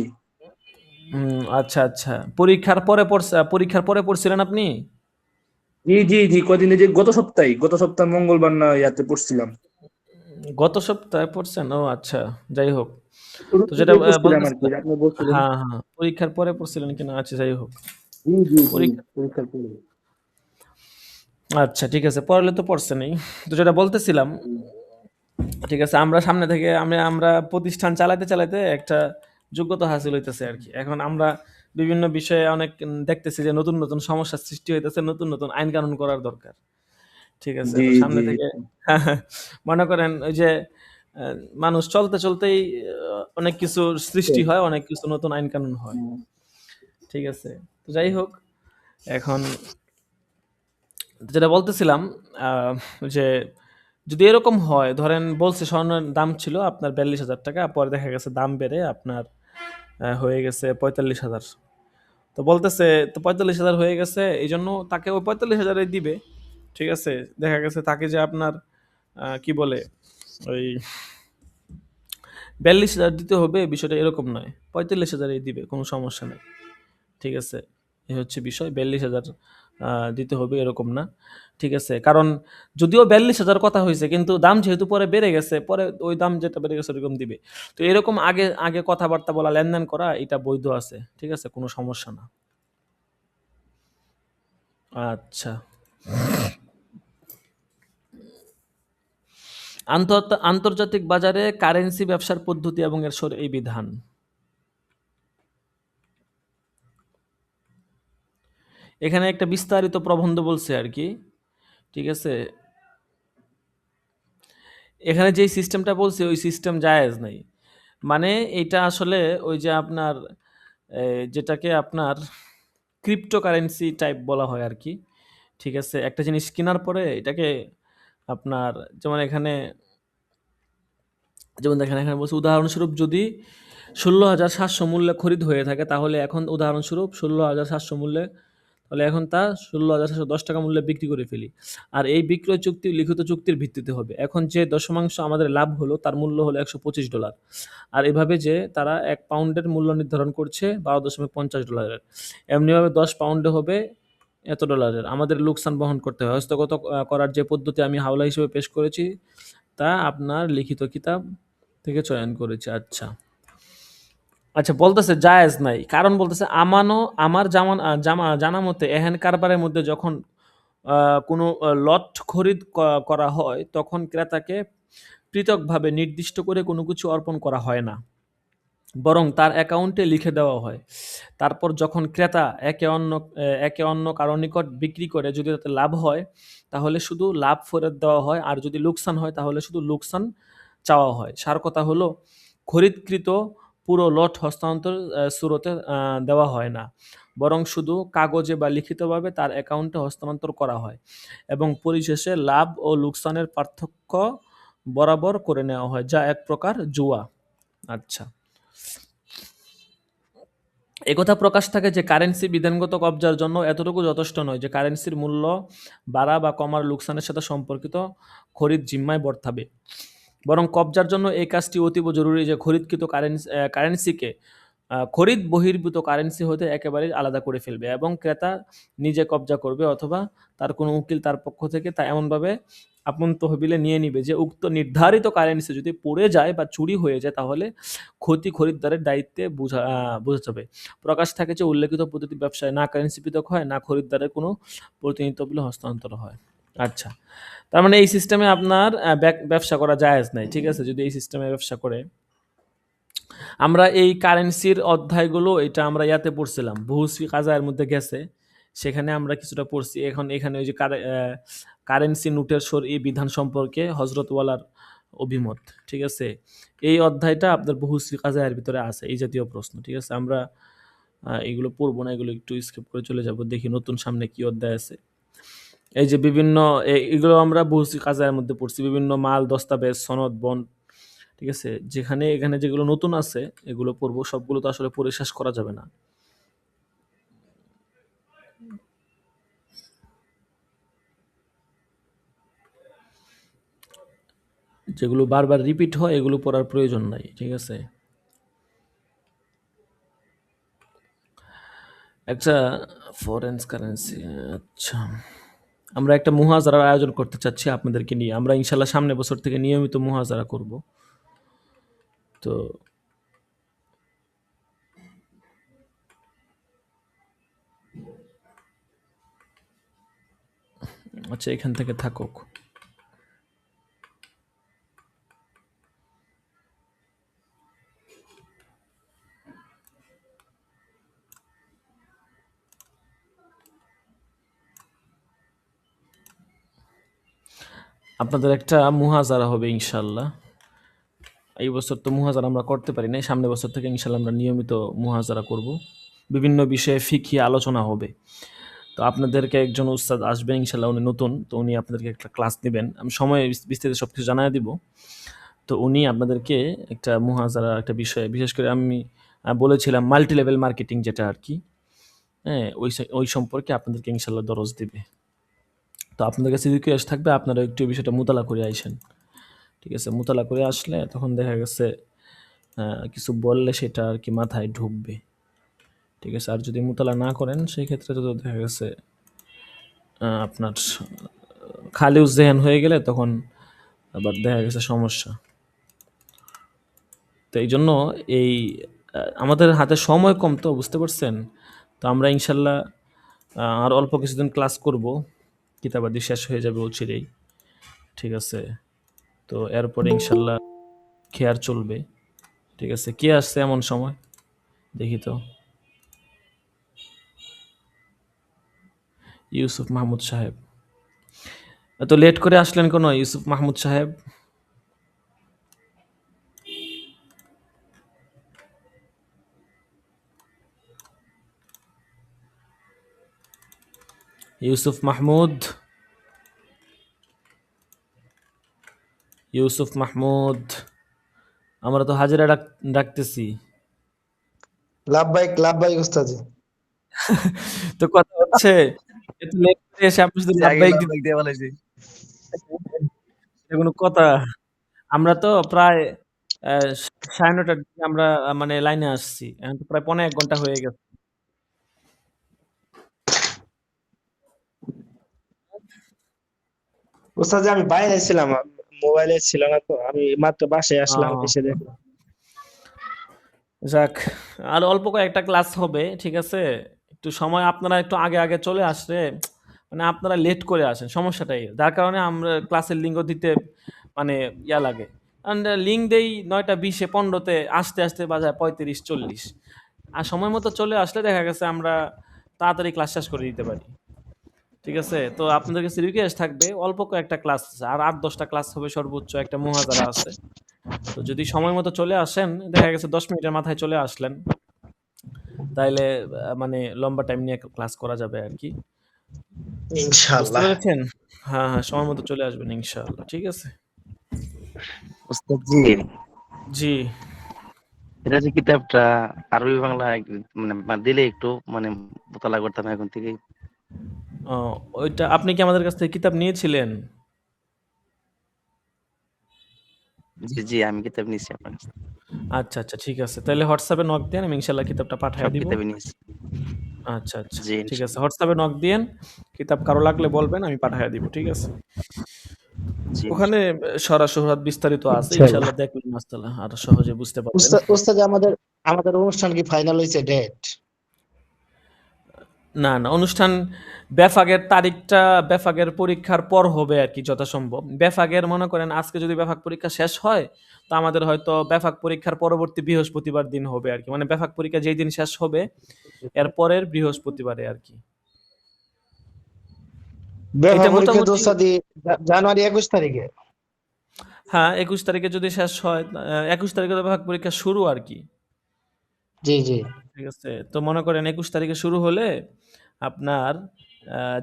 আচ্ছা আচ্ছা, পরীক্ষার পরে পড়ছিলেন আপনি? জি জি জি, কদিন এই যে গত সপ্তাহ মঙ্গলবার না ইয়াতে পড়ছিলাম। গত সপ্তাহে পড়ছেন? ও আচ্ছা, যাই হোক। শুরু তো যেটা থেকেই পড়ছিলাম আর কি, বলতেছিলাম, আপনি বলছিলেন। হ্যাঁ হ্যাঁ, পরীক্ষার পরে পড়ছিলেন কিনা, আচ্ছা যাই হোক। জি জি জি, পরীক্ষা, পরীক্ষার পরে। আচ্ছা ঠিক আছে, পড়লে তো পড়ছেনই। তো যেটা বলতেছিলাম, ঠিক আছে, আমরা সামনে থেকে আমরা প্রতিষ্ঠান চালাতে চালাতে একটা যোগ্যতা হাসিল হইতেছে আর কি। এখন আমরা বিভিন্ন বিষয়ে অনেক দেখতেছি যে নতুন নতুন সমস্যার সৃষ্টি হইতেছে, নতুন নতুন আইন কানুন করার দরকার, ঠিক আছে। জি তো সামনে জি। থেকে মনে করেন ওই যে আহ, মানুষ চলতে চলতেই অনেক কিছু সৃষ্টি হয়, অনেক কিছু নতুন আইন কানুন হয়, ঠিক আছে। তো যাই হোক, এখন যেটা বলতেছিলাম, আহ, যে যদি এরকম হয়, ধরেন বলছে স্বর্ণের দাম ছিল আপনার 42,000 টাকা, পরে দেখা গেছে দাম বেড়ে আপনার হয়ে গেছে 45,000। তো বলতেছে তো 45,000 হয়ে গেছে, এই জন্য তাকে ওই 45,000 দিবে, ঠিক আছে। দেখা গেছে তাকে যে আপনার কি বলে ওই 42,000 দিতে হবে, বিষয়টা এরকম নয়, 45,000 দিবে, কোনো সমস্যা নেই, ঠিক আছে। এই হচ্ছে বিষয়, 42,000 দিতে হবে এরকম না, ঠিক আছে। কারণ যদিও 42,000 কথা হয়েছে, কিন্তু দাম যেহেতু পরে বেড়ে গেছে, পরে ওই দাম যেটা বেড়ে গেছে ওরকম দিবে। তো এরকম আগে আগে কথাবার্তা বলা, লেনদেন করা, এটা বৈধ আছে, ঠিক আছে, কোনো সমস্যা না। আচ্ছা, আন্তর্জাতিক বাজারে কারেন্সি ব্যবসার পদ্ধতি এবং এর এই বিধান। এখানে একটা বিস্তারিত প্রবন্ধ বলছে আর কি, ঠিক আছে। এখানে যেই সিস্টেমটা বলছে ওই সিস্টেম জায়েজ নাই। মানে এটা আসলে ওই যে আপনার যেটাকে আপনার ক্রিপ্টোকারেন্সি টাইপ বলা হয় আর কি, ঠিক আছে। একটা জিনিস কেনার পরে এটাকে আপনার, যেমন এখানে দেখেন, এখানে বলছে উদাহরণস্বরূপ যদি 16,700 মূল্যে খরিদ হয়ে থাকে, তাহলে এখন উদাহরণস্বরূপ 16,700 মূল্যে, তাহলে এখন তা 16,710 টাকা মূল্যে বিক্রি করে ফেলি। আর এই বিক্রয় চুক্তি লিখিত চুক্তির ভিত্তিতে হবে। এখন যে দশমাংশ আমাদের লাভ হলো তার মূল্য হলো $125। আর এভাবে যে তারা 1 পাউন্ডের মূল্য নির্ধারণ করছে $12.50। এমনিভাবে 10 পাউন্ডে হবে এত ডলারের। আমাদের লোকসান বহন করতে হয়। হস্তগত করার যে পদ্ধতি আমি হাওলা হিসেবে পেশ করেছি তা আপনার লিখিত কিতাব থেকে চয়ন করেছি। আচ্ছা আচ্ছা, বলতেছে জায়েজ নাই, কারণ বলতেছে আমার জানা মতে এহেন কারবারের মধ্যে যখন কোনো লট খরিদ করা হয়, তখন ক্রেতাকে পৃথকভাবে নির্দিষ্ট করে কোনো কিছু অর্পণ করা হয় না, বরং তার অ্যাকাউন্টে লিখে দেওয়া হয়। তারপর যখন ক্রেতা একে অন্য কারো নিকট বিক্রি করে, যদি তাতে লাভ হয় তাহলে শুধু লাভ ফেরত দেওয়া হয়, আর যদি লোকসান হয় তাহলে শুধু লোকসান চাওয়া হয়। সার কথা হলো, খরিদকৃত পুরো লট হস্তান্তর সুরতে দেওয়া হয় না, বরং শুধু কাগজে বা লিখিতভাবে তার অ্যাকাউন্টে হস্তান্তর করা হয়, এবং পরিশেষে লাভ ও লোকসানের পার্থক্য বরাবর করে নেওয়া হয়, যা এক প্রকার জুয়া। আচ্ছা, একথা প্রকাশ থাকে যে কারেন্সি বিধানগত কবজার জন্য এতটুকু যথেষ্ট নয় যে কারেন্সির মূল্য বাড়া বা কমার লোকসানের সাথে সম্পর্কিত খরিদ জিম্মায় বর্তাবে, বরং কবজার জন্য এই কাজটি অতীব জরুরি যে খরিদকৃত কারেন্সিকে খরিদ বহির্ভূত কারেন্সি হতে একেবারে আলাদা করে ফেলবে এবং ক্রেতা নিজে কবজা করবে অথবা তার কোনো উকিল তার পক্ষ থেকে তা এমনভাবে আপন তহবিলে নিয়ে নিবে যে উক্ত নির্ধারিত কারেন্সি যদি পড়ে যায় বা চুরি হয়ে যায় তাহলে ক্ষতি খরিদ্দারের দায়িত্বে বোঝা যাবে। প্রকাশ থাকে যে উল্লেখিত পদ্ধতি ব্যবসায় না কারেন্সি পৃথক হয় না খরিদ্দারের কোনো প্রতিনিধিত্ব বিলে হস্তান্তর হয়। আচ্ছা, তার মানে এই সিস্টেমে আপনার ব্যবসা করা জায়েজ নাই, ঠিক আছে? যদি এই সিস্টেমে ব্যবসা করে, আমরা এই কারেন্সির অধ্যায়গুলো এটা আমরা ইয়াতে পড়ছিলাম, বহুসি কাজায়ের মধ্যে গেছে, সেখানে আমরা কিছুটা পড়ছি। এখন এখানে ওই যে কারেন্সি নোটের এই বিধান সম্পর্কে হজরতওয়ালার অভিমত, ঠিক আছে? এই অধ্যায়টা আপনার বহুসি কাজায়ের ভিতরে আছে, এই জাতীয় প্রশ্ন, ঠিক আছে? আমরা এগুলো পড়বো না, এগুলো একটু স্কিপ করে চলে যাব, দেখি নতুন সামনে কি অধ্যায় আছে। এই যে বিভিন্ন এগুলো আমরা বহুসি কাজায়ের মধ্যে পড়ছি, বিভিন্ন মাল, দস্তাবেজ, সনদ, বন্ড, ঠিক আছে? এখানে যেগুলো নতুন আছে এগুলো পড়বো, সবগুলো তো আসলে পড়ে শেষ করা যাবে না। যেগুলো বারবার রিপিট হয় এগুলো পড়ার প্রয়োজন নাই, ঠিক আছে? একটা ফরেন কারেন্সি, আচ্ছা, আমরা একটা মুহাজারার আয়োজন করতে চাচ্ছি আপনাদেরকে নিয়ে। আমরা ইনশাল্লাহ সামনে বছর থেকে নিয়মিত মুহাজারা করব। তো আচ্ছা, এখান থেকে থাকুক। আপনাদের একটা মুহাজারা হবে ইনশাল্লাহ। এই বছর তো মুহাজারা আমরা করতে পারি নাই, সামনে বছর থেকে ইনশাল্লাহ আমরা নিয়মিত মুহাজারা করব। বিভিন্ন বিষয়ে ফিকহি আলোচনা হবে। তো আপনাদেরকে একজন উস্তাদ আসবেন ইনশাল্লাহ, উনি নতুন, তো উনি আপনাদেরকে একটা ক্লাস নেবেন। আমি সময় বিস্তারিত সব কিছু জানাই দিব। তো উনি আপনাদেরকে একটা মুহাজারা একটা বিষয়ে, বিশেষ করে আমি বলেছিলাম মাল্টি লেভেল মার্কেটিং যেটা আর কি, হ্যাঁ, ওই সম্পর্কে আপনাদেরকে ইনশাল্লাহ দরজ দিবে। তো আপনাদের কাছে রিকোয়েস্ট থাকবে আপনারা একটু এই বিষয়টা মোতালা করে আইসেন, ঠিক আছে? মোতালা করে আসলে তখন দেখা গেছে কিছু বললে সেটা আর কি মাথায় ঢুকবে, ঠিক আছে? আর যদি মোতালা না করেন সেই ক্ষেত্রে তো দেখা গেছে আপনার খালিউজ জেহেন হয়ে গেলে তখন আবার দেখা গেছে সমস্যা। তো এই জন্য এই আমাদের হাতে সময় কম, তো বুঝতে পারছেন? তো আমরা ইনশাল্লাহ আর অল্প কিছুদিন ক্লাস করব, কিতাবাদি শেষ হয়ে যাবে অচিরেই, ঠিক আছে? তো এরপরে ইনশাল্লাহ খেয়ার চলবে, ঠিক আছে? কে আসছে এমন সময় দেখি তো? ইউসুফ মাহমুদ সাহেব, এত লেট করে আসলেন কেন ইউসুফ মাহমুদ সাহেব? ইউসুফ মাহমুদ, ইউসুফ মাহমুদ, আমরা তো হাজিরা ডাকতেছি। লাভবাহিক উস্তাজি। তো কথা হচ্ছে এত লেট করে এসে আপনি শুধু লাভবাহিক দিতে, দিয়ে বলেছি। এটা কোনো কথা? আমরা তো প্রায় 9:30টার দিকে আমরা মানে লাইনে আসছি, এখন তো প্রায় 1.5 ঘন্টা হয়ে গেছে। উস্তাজি আমি বাইরে ছিলাম, মোবাইলে ছিল না, তো আমি মাত্র বাসায় আসলাম, আহ, এসে দেখলাম। যাক, আর অল্প কয়েকটা ক্লাস হবে, ঠিক আছে? একটু সময় আপনারা একটু আগে আগে চলে আসলে, মানে আপনারা লেট করে আসেন, সমস্যাটাই যার কারণে আমরা ক্লাসের লিঙ্ক দিতে মানে ইয়া লাগে। লিঙ্ক দেই 9:20-এ 15-তে, আসতে আসতে বাজায় 35-40। আর সময় মতো চলে আসলে দেখা গেছে আমরা তাড়াতাড়ি ক্লাস শেষ করে দিতে পারি, ঠিক আছে? তো আপনাদের কাছে রিকোয়েস্ট থাকবে, অল্প কয়েকটা ক্লাস আছে, আর 8-10টা ক্লাস হবে সর্বোচ্চ, একটা মুহাজারা আছে। তো যদি সময় মতো চলে আসেন, দেখা গেছে 10 মিনিটের মাথায় চলে আসলেন, তাইলে মানে লম্বা টাইম নিয়ে ক্লাস করা যাবে আর কি, বুঝতে ইনশাআল্লাহ। পেরেছেন? হ্যাঁ হ্যাঁ, সময় মতো চলে আসবেন ইনশাআল্লাহ, ঠিক আছে? উস্তাদ জি, জি, এটা যে কিতাবটা আরবি বাংলা মানে দিলে একটু মানে মোতালা করতাম এখন থেকেই। ওইটা আপনি কি আমাদের কাছ থেকে কিতাব নিয়েছিলেন? জি জি, আমি কিতাব নিছি আপনার কাছ থেকে। আচ্ছা আচ্ছা, ঠিক আছে। তাহলে হোয়াটসঅ্যাপে নক দেন, আমি ইনশাল্লাহ কিতাবটা পাঠাইয়া সব দিব। কিতাবই নিয়েছি। আচ্ছা আচ্ছা, জি ঠিক আছে। ইনশাল্লাহ। হোয়াটসঅ্যাপে নক দিয়েন, কিতাব কারো লাগলে বলবেন, আমি পাঠাইয়া দিব, ঠিক আছে। জি ওখানে সরা শহরাত বিস্তারিত আছে, ইনশাআল্লাহ। ইনশাল্লাহ দেখবেন মাসালা আরো সহজে বুঝতে পারবেন। উস্তাদ আমাদের আমাদের অনুষ্ঠান কি ফাইনাল হয়েছে ডেট? না না, অনুষ্ঠান বেফাগের তারিখটা বেফাগের পরীক্ষার পর হবে আর কি, যথাসম্ভব। বেফাগের মনে করেন আজকে যদি বেফাগ পরীক্ষা শেষ হয়, তো আমাদের হয়তো বেফাগ পরীক্ষার পরবর্তী বৃহস্পতিবার দিন হবে আর কি, মানে বেফাগ পরীক্ষা যেই দিন শেষ হবে এর পরের বৃহস্পতিবারে আর কি। বেফা এটা পরীক্ষা তো মোটামুটি, উস্তাদি জানুয়ারি 21 তারিখে। হ্যাঁ 21 তারিখে যদি শেষ হয়, 21 তারিখে তো বেফাগ পরীক্ষা শুরু আর কি। জি জি। ঠিক আছে, তো মনে করেন 21 তারিখে শুরু হলে আপনার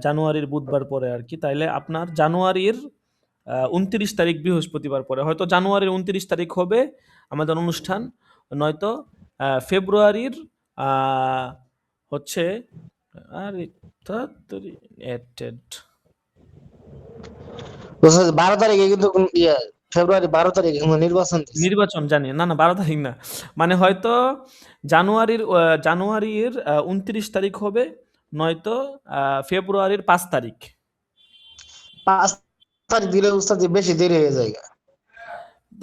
জানুয়ারির বুধবার পরে আর কি, তাইলে আপনার জানুয়ারির 29 তারিখ বৃহস্পতিবার পরে, হয়তো জানুয়ারির 29 তারিখ হবে আমাদের অনুষ্ঠান, নয়তো ফেব্রুয়ারির আহ, হচ্ছে আর তাড়াতাড়ি added উস্তাদ 12 তারিখে কিন্তু ফেব্রুয়ারি 12 তারিখে কিন্তু নির্বাচন দিচ্ছে। নির্বাচন, জানি না না 12 তারিখ না, মানে হয়তো জানুয়ারির 29 তারিখ হবে, নয়তো ফেব্রুয়ারির 5 তারিখ। 5 তারিখ দিলে উস্তাদ বেশি দেরি হয়ে যায়।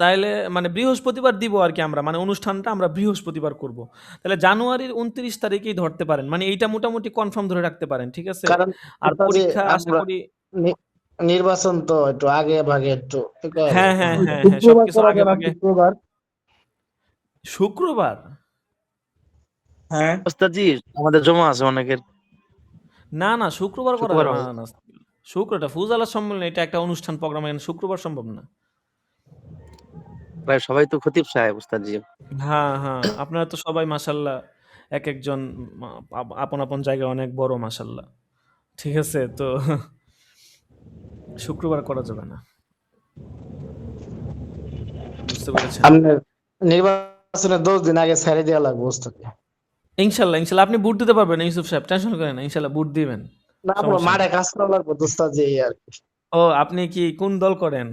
তাইলে মানে বৃহস্পতিবার দিব আর কি, আমরা মানে অনুষ্ঠানটা আমরা বৃহস্পতিবার করব। তাহলে জানুয়ারির 29 তারিখেই ধরতে পারেন, মানে এইটা মোটামুটি কনফার্ম ধরে রাখতে পারেন, ঠিক আছে। কারণ আর উস্তাদ পরীক্ষা আশা আমরা করি, নি- নির্বাচন তো একটু আগে ভাগে একটু কি করা হ্যাঁ যায়? হ্যাঁ হ্যাঁ হ্যাঁ, শুক্রবার সবকিছু করা আগে যায় না? ভাগে। শুক্রবার। শুক্রবার? হ্যাঁ, ওস্তাদ জি, আমাদের জমা আছে অনেকের। না না, শুক্রবার করা শুক্রবার যাবে হবে। না, না না। শুক্রটা ফুজালা সম্মেলন, এটা একটা অনুষ্ঠান প্রোগ্রাম, এখানে শুক্রবার সম্ভব না। প্রায় সবাই তো খতিব সাহেব ওস্তাদ জি। হ্যাঁ হ্যাঁ, আপনারা তো সবাই মাশাল্লাহ এক একজন আপন আপন জায়গায় অনেক বড় মাশাল্লাহ, ঠিক আছে। তো শুক্রবার করা যাবে না, বুঝতে পেরেছেন। আপনার নির্বাচনের 10 দিন আগে ছেড়ে দেওয়া লাগবে উস্তাদ। ইনশাল্লাহ ইনশাল্লাহ আপনি বুট দিতে পারবেন ইউসুফ সাহেব, টেনশন করেন না, ইনশাল্লাহ বুট দিবেন, না পুরো সমস্যা নেই। মাঠে কাজ করা লাগবে তো উস্তাদ জি আর ও, আপনি কি কোন দল করেন?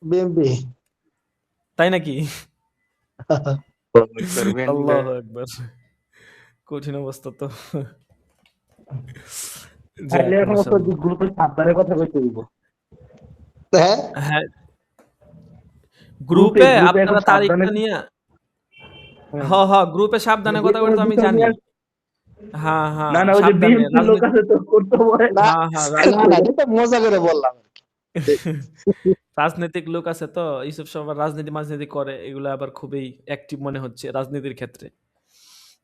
বিএমপি। তাই নাকি? করবেন আল্লাহ একবার, কঠিন অবস্থা তো। যাক তাইলে এখন মাশাল্লাহ। গ্রুপে সাবধানে কথা কইতে দিব। হ্যাঁ হ্যাঁ, গ্রুপে গ্রুপে গ্রুপে এখন আপনারা সাবধানে। তারিখটা নিয়ে, হ্যাঁ। হ হ, গ্রুপে সাবধানে যে কথা কোনো বলতে আমি বিষয় জানি। নিয়ে হ্যাঁ হ্যাঁ, না না, ওই যে সাবধানে বিএনপির লোক রাজনীতি। আছে তো করতে পারে। না হ্যাঁ হ্যাঁ, না না, এটা মজা করে বললাম। রাজনৈতিক লোক আছে তো, ইউসুফ সাহেব আবার রাজনীতি মাজনীতি করে, এগুলো আবার খুবই অ্যাক্টিভ মনে হচ্ছে রাজনীতির ক্ষেত্রে।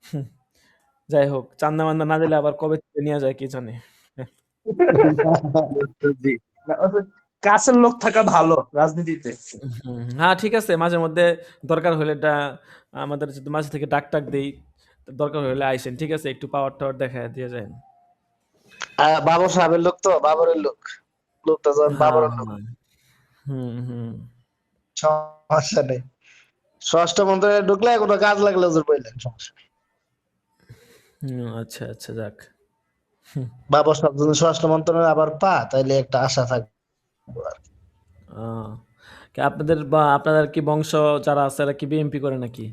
হুম, যাই হোক, চান্দা মান্দা না দিলে আবার কবে থেকে নিয়ে যায় কি জানে। জি। না, ওই যে কাছের লোক থাকা ভালো রাজনীতিতে। হ্যাঁ ঠিক আছে, মাঝে মধ্যে দরকার হলে আমাদের যদি মাঝে থেকে ডাক টাক দেই, দরকার হলে আইসেন, ঠিক আছে, একটু পাওয়ার টাওয়ার দেখা দিয়ে যায়। বাবর সাহেবের লোক তো, বাবরের লোক, লোকটা যখন হ্যাঁ বাবরের লোক, হ্যাঁ, হুম হুম সমস্যা নেই। স্বরাষ্ট্র মন্ত্রণালয়ে ঢুকলে কোনো কাজ লাগলে হুজুর বললেন, সমস্যা নেই। হুম, আচ্ছা আচ্ছা, যাক। বাবর সাহেব যদি স্বরাষ্ট্র মন্ত্রণালয়ে আবার পা, তাইলে একটা আশা থাকবে আর কি। আহ, আপনাদের কি বংশ যারা আছে এরা কি বিএমপি করে নাকি?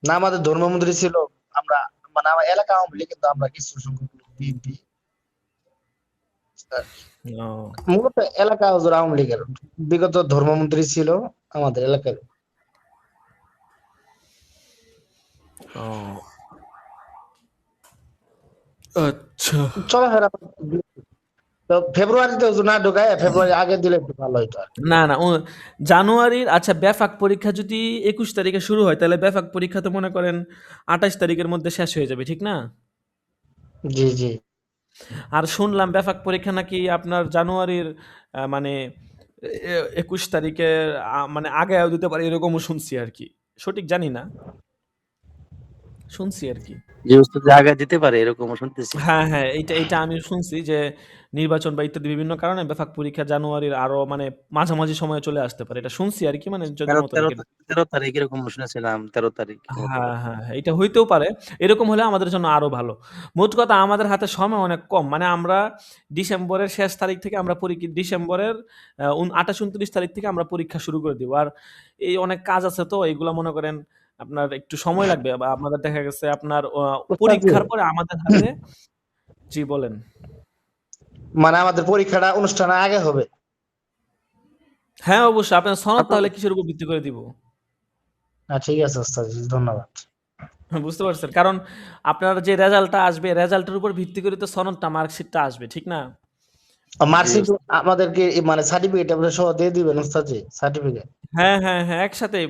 না আমাদের ধর্মমন্ত্রী ছিল, আমরা মানে আমার এলাকা আওয়ামী লীগ, কিন্তু আমরা কিছু সংখ্যক লোক বিএনপি। ও, মূলত এলাকা হুজুর আওয়ামী লীগের, বিগত ধর্মমন্ত্রী ছিল আমাদের এলাকার। ও, আচ্ছা। চলাফেরা তো ফেব্রুয়ারিতে হুজুর না ঢুকায়, ফেব্রুয়ারি আগে দিলে একটু ভালো হইতো আর কি। না না, জানুয়ারির, আচ্ছা বেফাক পরীক্ষা যদি 21 তারিখে শুরু হয়, তাহলে বেফাক পরীক্ষা তো মনে করেন 28 তারিখের মধ্যে শেষ হয়ে যাবে, ঠিক না? জি জি। আর শুনলাম বেফাক পরীক্ষা নাকি আপনার জানুয়ারির মানে 21 তারিখে মানে আগেও দিতে পারে, এরকমও শুনছি আর কি, সঠিক জানি না। শুনছি আর কি। যে উস্তাদ যে আগায় দিতে পারে এরকমও শুনতেছি। হ্যাঁ, হ্যাঁ, এইটা আমি শুনছি যে নির্বাচন বা ইত্যাদি বিভিন্ন কারণে বেফাক পরীক্ষা জানুয়ারির আরো মানে মাঝামাঝি সময়ে চলে আসতে পারে। এটা শুনছি আরকি, মানে যদি 13 মতো 13 আরকি। 13 তারিখ এরকম শুনেছিলাম, 13 তারিখ হতে হ্যাঁ, পারে। হ্যাঁ, হ্যাঁ, এটা হইতেও পারে। এরকম হলে আমাদের জন্য আরো ভালো। মোট কথা আমাদের হাতে সময় অনেক কম। মানে আমরা ডিসেম্বরের শেষ তারিখ থেকে আমরা ডিসেম্বরের ২৮-২৯ তারিখ থেকে আমরা পরীক্ষা শুরু করে দিব। আর এই অনেক কাজ আছে, তো এগুলা মনে করেন আপনার একটু সময় লাগবে, বা আপনাদের দেখা গেছে আপনার উস্তাদজি, পরীক্ষার পরে আমাদের হাতে। জি বলেন। মানে আমাদের পরীক্ষাটা অনুষ্ঠানের আগে হবে। হ্যাঁ, অবশ্যই। আপনার সনদ আপনার তাহলে কিসের উপর ভিত্তি করে দিব? ঠিক আছে ওস্তাদজি, ধন্যবাদ। বুঝতে পারছেন? কারণ আপনার যে রেজাল্টটা আসবে, রেজাল্টের উপর ভিত্তি করে তো সনদটা, মার্কশিটটা আসবে, ঠিক না? জি মার্কশিট উস্তাদ। আমাদেরকে মানে সার্টিফিকেট আপনারা সহ দিয়ে দিবেন ওস্তাদজি, সার্টিফিকেট। হ্যাঁ, হ্যাঁ, হ্যাঁ, একসাথেই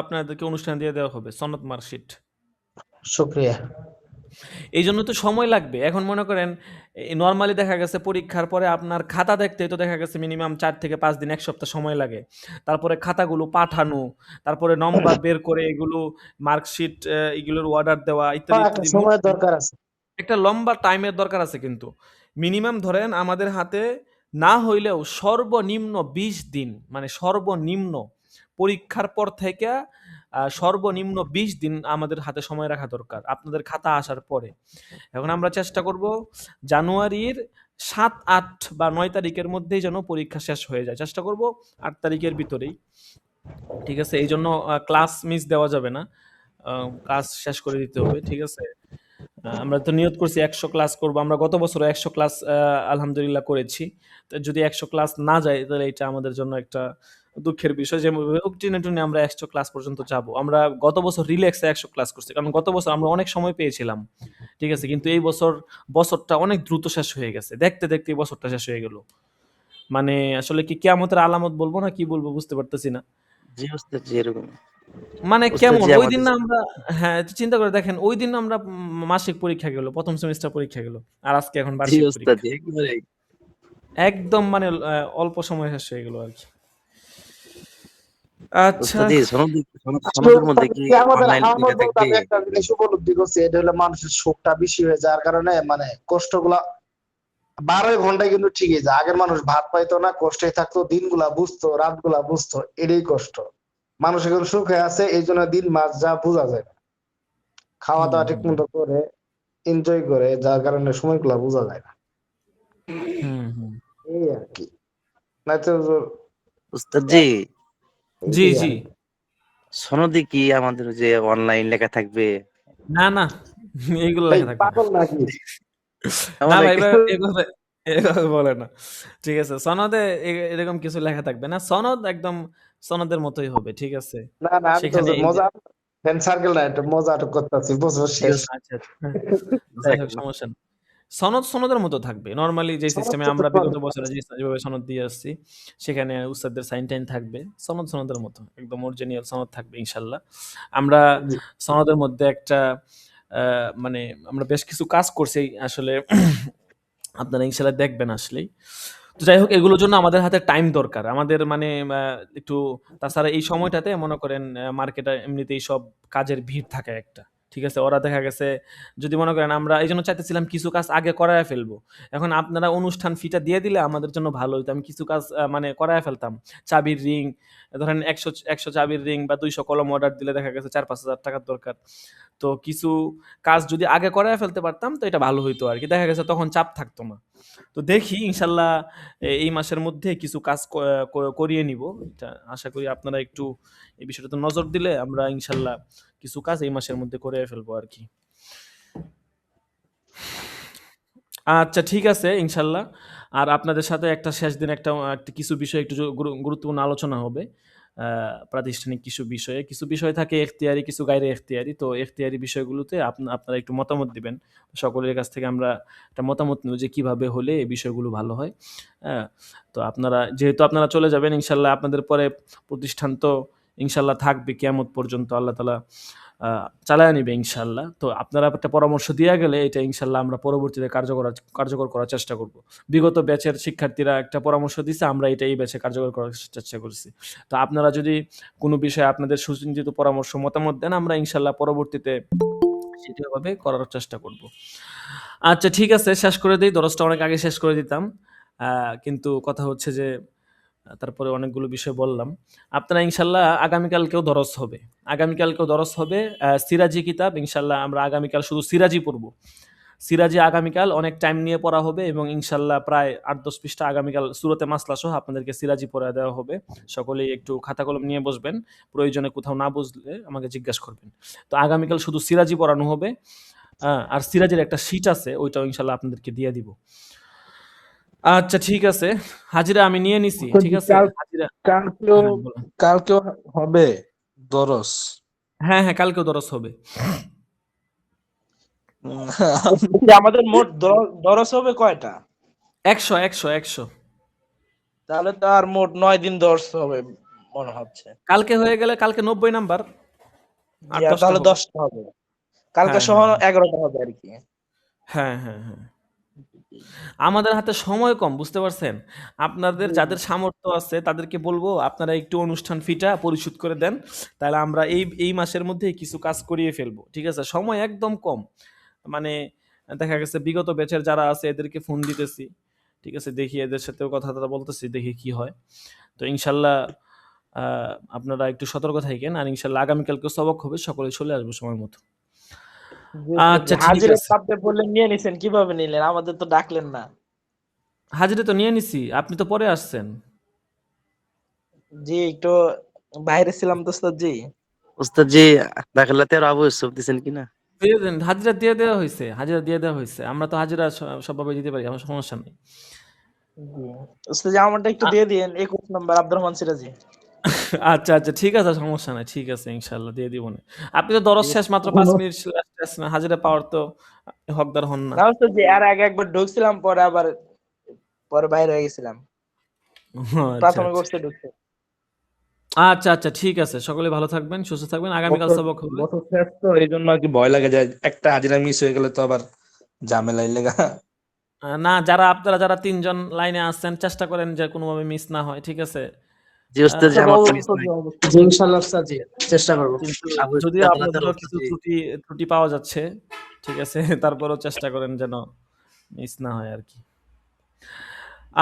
আপনাদেরকে অনুষ্ঠানে দিয়ে দেওয়া হবে সনদ, মার্কশিট। শুকরিয়া। এইজন্য তো সময় লাগবে। এখন মনে করেন নরমালি দেখা গেছে পরীক্ষার পরে আপনার খাতা দেখতেই তো দেখা গেছে মিনিমাম ৪ থেকে ৫ দিন, ১ সপ্তাহ সময় লাগে। তারপরে খাতাগুলো পাঠানো, তারপরে নম্বর বের করে এগুলো মার্কশিট এগুলোর অর্ডার দেওয়া ইত্যাদি, একটা ইত্যাদি। সময়ের দরকার আছে। একটা লম্বা টাইমের দরকার আছে কিন্তু। মিনিমাম ধরেন আমাদের হাতে না হইলেও সর্বনিম্ন ২০ দিন, মানে সর্বনিম্ন পরীক্ষার পর থেকে সর্বনিম্ন ২০ দিন আমাদের হাতে সময় রাখা দরকার আপনাদের খাতা আসার পরে। এখন আমরা চেষ্টা করব জানুয়ারির ৭, ৮ বা ৯ তারিখের মধ্যেই যেন পরীক্ষা শেষ হয়ে যায়। চেষ্টা করব ৮ তারিখের ভিতরেই। ঠিক আছে? এইজন্য ক্লাস মিস দেওয়া যাবে না। কাজ শেষ করে দিতে হবে। ঠিক আছে? আমরা তো নিয়ত করছি ১০০ ক্লাস করব। আমরা গত বছরও ১০০ ক্লাস আলহামদুলিল্লাহ করেছি। তো যদি ১০০ ক্লাস না যায় তাহলে এটা আমাদের জন্য একটা দুঃখের বিষয়। যেভাবে হোক টেনে টুনে আমরা ১০০ ক্লাস পর্যন্ত যাবো। আমরা গত বছর রিল্যাক্সে ১০০ ক্লাস করছি। কারণ গত বছর আমরা অনেক সময় পেয়েছিলাম। ঠিক আছে? কিন্তু এই বছরটা অনেক দ্রুত শেষ হয়ে গেছে। দেখতে, দেখতেই বছরটা শেষ হয়ে গেল। মানে আসলে কি কিয়ামতের আলামত বলব না কি বলব বুঝতে পারতেছি না। জি উস্তাদ, জি এরকম। মানে উস্তাদ কেমন? জি ঐদিন আমাদের না আমরা, হ্যাঁ, চিন্তা করে দেখেন ঐদিন আমরা মাসিক পরীক্ষা গেল, ১ম সেমিস্টার পরীক্ষা গেল। আর আজকে এখন জি বার্ষিক উস্তাদ, পরীক্ষা। জি একেবারেই। একদম মানে অল্প সময়ে শেষ হয়ে গেল আরকি। আচ্ছা। উস্তাদ জি আসলে সনদের মধ্যে ওস্তাদ কি কি আমাদের অনলাইন আমার লেখা বলতে থাকবে? আমি একটা জিনিস উপলব্ধি করছি, এটা হলো মানুষের শোকটা বেশি হয়ে যাওয়ার কারণে মানে কষ্টগুলা ১২ ঘন্টায় কিন্তু ঠিকই যায়। আগের মানুষ ভাত পাইতো না, কষ্টে থাকতো, দিনগুলা বুঝতো, রাতগুলা বুঝতো, এটাই কষ্ট। মানুষ এখন সুখে আছে, এই জন্য দিন মাস যা বোঝা যায় না। খাওয়া হুম, দাওয়া ঠিক হুম, মতো করে, এনজয় করে, যার কারণে সময়গুলা বোঝা যায় না। হুম, হুম। এই আর কি। নয়তো উস্তাদ জি, জি, এইটাই জি। আর কি। সনদে কি আমাদের যে অনলাইন লেখা থাকবে? না, না। এইগুলো ভাই লেখা থাকবে না। পাগল নাকি? না আমাদের ভাই, এভাবে বলে না। ঠিক আছে? সনদে এরকম কিছু লেখা থাকবে না। সনদ একদম সনদের মতোই হবে। ঠিক আছে? না না, আমি তো সেখানে এই যে, মজা ফ্রেন্ড সার্কেল না, এটা মজা করতেছি, বছর শেষ। আচ্ছা, আচ্ছা। হ্যাঁ। যাই হোক, সমস্যা নেই। সনদের মতো থাকবে। নরমালি যে সিস্টেমে সমস্যা তো আমরা বিগত সনদ। বছরে যেভাবে সনদ দিয়ে আসছি, সেখানে উস্তাদদের সাইন-টাইন থাকবে। সনদের মতো। একদম অরিজিনাল সনদ থাকবে ইনশাআল্লাহ। আমরা জি। সনদের মধ্যে একটা আ মানে আমরা বেশ কিছু কাজ করছি আসলে। আপনারা ইনশাআল্লাহ দেখবেন আসলেই। তো যাই হোক, এগুলোর জন্য আমাদের হাতে টাইম দরকার। আমাদের মানে একটু, তাছাড়া এই সময়টাতে মনে করেন মার্কেটে এমনিতেই সব কাজের ভিড় থাকে একটা। ঠিক আছে? ওরা দেখা গেছে যদি মনে করেন আমরা এইজন্য চাইতেছিলাম কিছু কাজ আগে করায়া ফেলবো। এখন আপনারা অনুষ্ঠান ফিটা দিয়ে দিলে আমাদের জন্য ভালো হইতো। আমি কিছু কাজ মানে করায়া ফেলতাম। চাবির রিং, ধরেন ১০০ চাবির রিং বা ২০০ কলম অর্ডার দিলে দেখা গেছে ৳৪-৫,০০০ টাকার দরকার। তো কিছু কাজ যদি আগে করায়া ফেলতে পারতাম তো এটা ভালো হইতো আরকি। দেখা গেছে তখন চাপ থাকতো না। তো দেখি ইনশাআল্লাহ এই মাসের মধ্যে কিছু কাজ করিয়ে নিব। এটা আশা করি আপনারা একটু এই বিষয়টাতে নজর দিলে আমরা ইনশাআল্লাহ কিছু কাজ এই মাসের মধ্যে করে ফেলবো আরকি। আচ্ছা, ঠিক আছে ইনশাআল্লাহ। আর আপনাদের সাথে একটা শেষ দিন একটা কিছু বিষয় একটু গুরুত্বপূর্ণ আলোচনা হবে। আ প্রাতিষ্ঠানিক কিছু বিষয় থাকে এখতিয়ারি, কিছু গায়রে এখতিয়ারি। তো এখতিয়ারি বিষয়গুলোতে আপনারা একটু মতামত দিবেন। সকলের কাছ থেকে আমরা একটা মতামত নিব যে কিভাবে হলে এই বিষয়গুলো ভালো হয়। হ্যাঁ? তো যেহেতু আপনারা চলে যাবেন ইনশাআল্লাহ, আপনাদের পরে প্রতিষ্ঠান তো ইনশাআল্লাহ থাকবে কিয়ামত পর্যন্ত, আল্লাহ তাআলা আ চালায়া নিবে ইনশাআল্লাহ। তো আপনারা একটা পরামর্শ দিয়া গেলে এটা ইনশাআল্লাহ আমরা পরবর্তীতে কার্যকর করার চেষ্টা করব। বিগত ব্যাচের শিক্ষার্থীরা একটা পরামর্শ দিছে, আমরা এটা এই ব্যাচে কার্যকর করার চেষ্টা করছি। তো আপনারা যদি কোনো বিষয়ে আপনাদের সুচিন্তিত পরামর্শ মতামত দেন, আমরা ইনশাআল্লাহ পরবর্তীতে সেভাবে করার চেষ্টা করব। আচ্ছা ঠিক আছে, শেষ করে দেই। দরসটা অনেক আগে শেষ করে দিতাম। কিন্তু কথা হচ্ছে যে তারপরে অনেকগুলো বিষয় বললাম। আপনারা ইনশাআল্লাহ আগামীকালকেও দরস হবে। আগামীকালকেও দরস হবে। সিরাজি কিতাব ইনশাআল্লাহ আমরা আগামীকাল শুধু সিরাজি পড়ব। সিরাজি আগামীকাল অনেক টাইম নিয়ে পড়া হবে এবং ইনশাআল্লাহ প্রায় ৮-১০ পৃষ্ঠা আগামীকাল সূরাতে মাসলা সহ আপনাদেরকে সিরাজি পড়ায় দেওয়া হবে। সকলেই একটু খাতা কলম নিয়ে বসবেন। প্রয়োজনে কোথাও না বুঝলে আমাকে জিজ্ঞাসা করবেন। তো আগামীকাল শুধু সিরাজি পড়ানো হবে। আর সিরাজের একটা শীট আছে, ওইটাও ইনশাআল্লাহ আপনাদেরকে দিয়ে দিব। আচ্ছা ঠিক আছে, হাজিরা আমি নিয়ে নিছি। ঠিক আছে, হাজিরা। কালকেও হ্যাঁ বলেন। কালকেও হবে দরস? হ্যাঁ হ্যাঁ, কালকেও দরস হবে। আমাদের মোট দরস হবে কয়টা? ১০০। তাহলে তো আর মোট ৯ দিন দরস হবে মনে হচ্ছে। কালকে হয়ে গেলে কালকে ৯০ নাম্বার, আর জি, ১০টা তাহলে হবে। 10টা হবে। কালকে হ্যাঁ সহ হ্যাঁ 11টা হবে আর কি। হ্যাঁ হ্যাঁ হ্যাঁ। আমাদের হাতে সময় কম, বুঝতে পারছেন? আপনাদের যাদের সামর্থ্য আছে তাদেরকে বলবো আপনারা একটু অনুষ্ঠান ফিটা পরিশোধ করে দেন। তাহলে আমরা এই মাসের মধ্যেই কিছু কাজ করিয়ে ফেলবো। ঠিক আছে? সময় একদম কম। মানে দেখা গেছে বিগত ব্যাচের যারা আছে এদেরকে ফোন দিতেছি। ঠিক আছে? দেখি এদের সাথেও কথা বলতেছি, দেখি কি হয়। তো ইনশাল্লাহ আপনারা একটু সতর্ক থাকেন, আর ইনশাল্লাহ আগামীকালকে সবক হবে, সকলে চলে আসবো সময় মতো। আচ্ছা ঠিক হাজিরা আছে। সাথে বললেন নিয়ে নিছেন, কিভাবে নিলেন? আমাদের তো ডাকলেন না। হাজিরা তো নিয়ে নিছি, আপনি তো পরে আসছেন। জি, একটু বাইরে ছিলাম তো ওস্তাদ জি। উস্তাদ জি, দাখিলাতে আর আবু ইউসুফ দিছেন কিনা? দিয়ে দেন, হাজিরা দিয়ে দেওয়া হয়েছে, হাজিরা দিয়ে দেওয়া হয়েছে। আমরা তো হাজিরা সবভাবে দিতে পারি, আমার সমস্যা নেই। জি ওস্তাদ জি, আমারটা একটু দিয়ে দিয়েন, 21 নম্বর আব্দুর রহমান সিরাজি। আচ্ছা আচ্ছা ঠিক আছে, সমস্যা নাই, ঠিক আছে ইনশাল্লাহ দিয়ে দিব না। আপনি তো দরজ শেষ মাত্র 5 মিনিট হাজিরা পাওয়ার তো হকদার হন না। না ওস্তাদ জি, আর আগে একবার ঢুকছিলাম, পরে বাইরে হয়ে গেছিলাম। আচ্ছা প্রাথমিক আচ্ছা কোর্সে ঢুকছে। আচ্ছা আচ্ছা ঠিক আছে, সকলে ভালো থাকবেন, সুস্থ থাকবেন, আগামীকাল বছর সবক হবে। বছর শেষ তো, এই জন্য আর কি ভয় লাগে যায় একটা হাজিরা মিস হয়ে গেলে তো আবার ঝামেলাই লেগা। না, আপনারা যারা 3 জন লাইনে আসছেন চেষ্টা করেন যে কোনোভাবে মিস না হয়, ঠিক আছে? জি উস্তাদ জি, আমার তো মিস নাই। জি ইনশাআল্লাহ উস্তাদ জি, চেষ্টা করবো। কিন্তু আবু ইউসুফ যদিও দাখিলাতে আর আপনাদেরও উস্তাদ কিছু জি। ত্রুটি পাওয়া যাচ্ছে, ঠিক আছে? তারপরেও চেষ্টা করেন যেন মিস না হয় আর কি।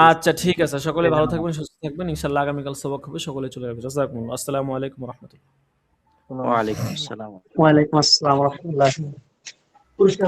আচ্ছা ঠিক আছে, সকলে ভালো থাকবেন, সুস্থ থাকবেন, ইনশাআল্লাহ আগামীকাল সবক হবে, সকলে চলে আসবে। জাযাকুমুল্লাহ। আসসালামু আলাইকুম ওয়া রাহমাতুল্লাহ। ওয়ালাইকুম আসসালাম। ওয়ালাইকুম আসসালাম ওয়া রাহমাতুল্লাহ। পুরস্কার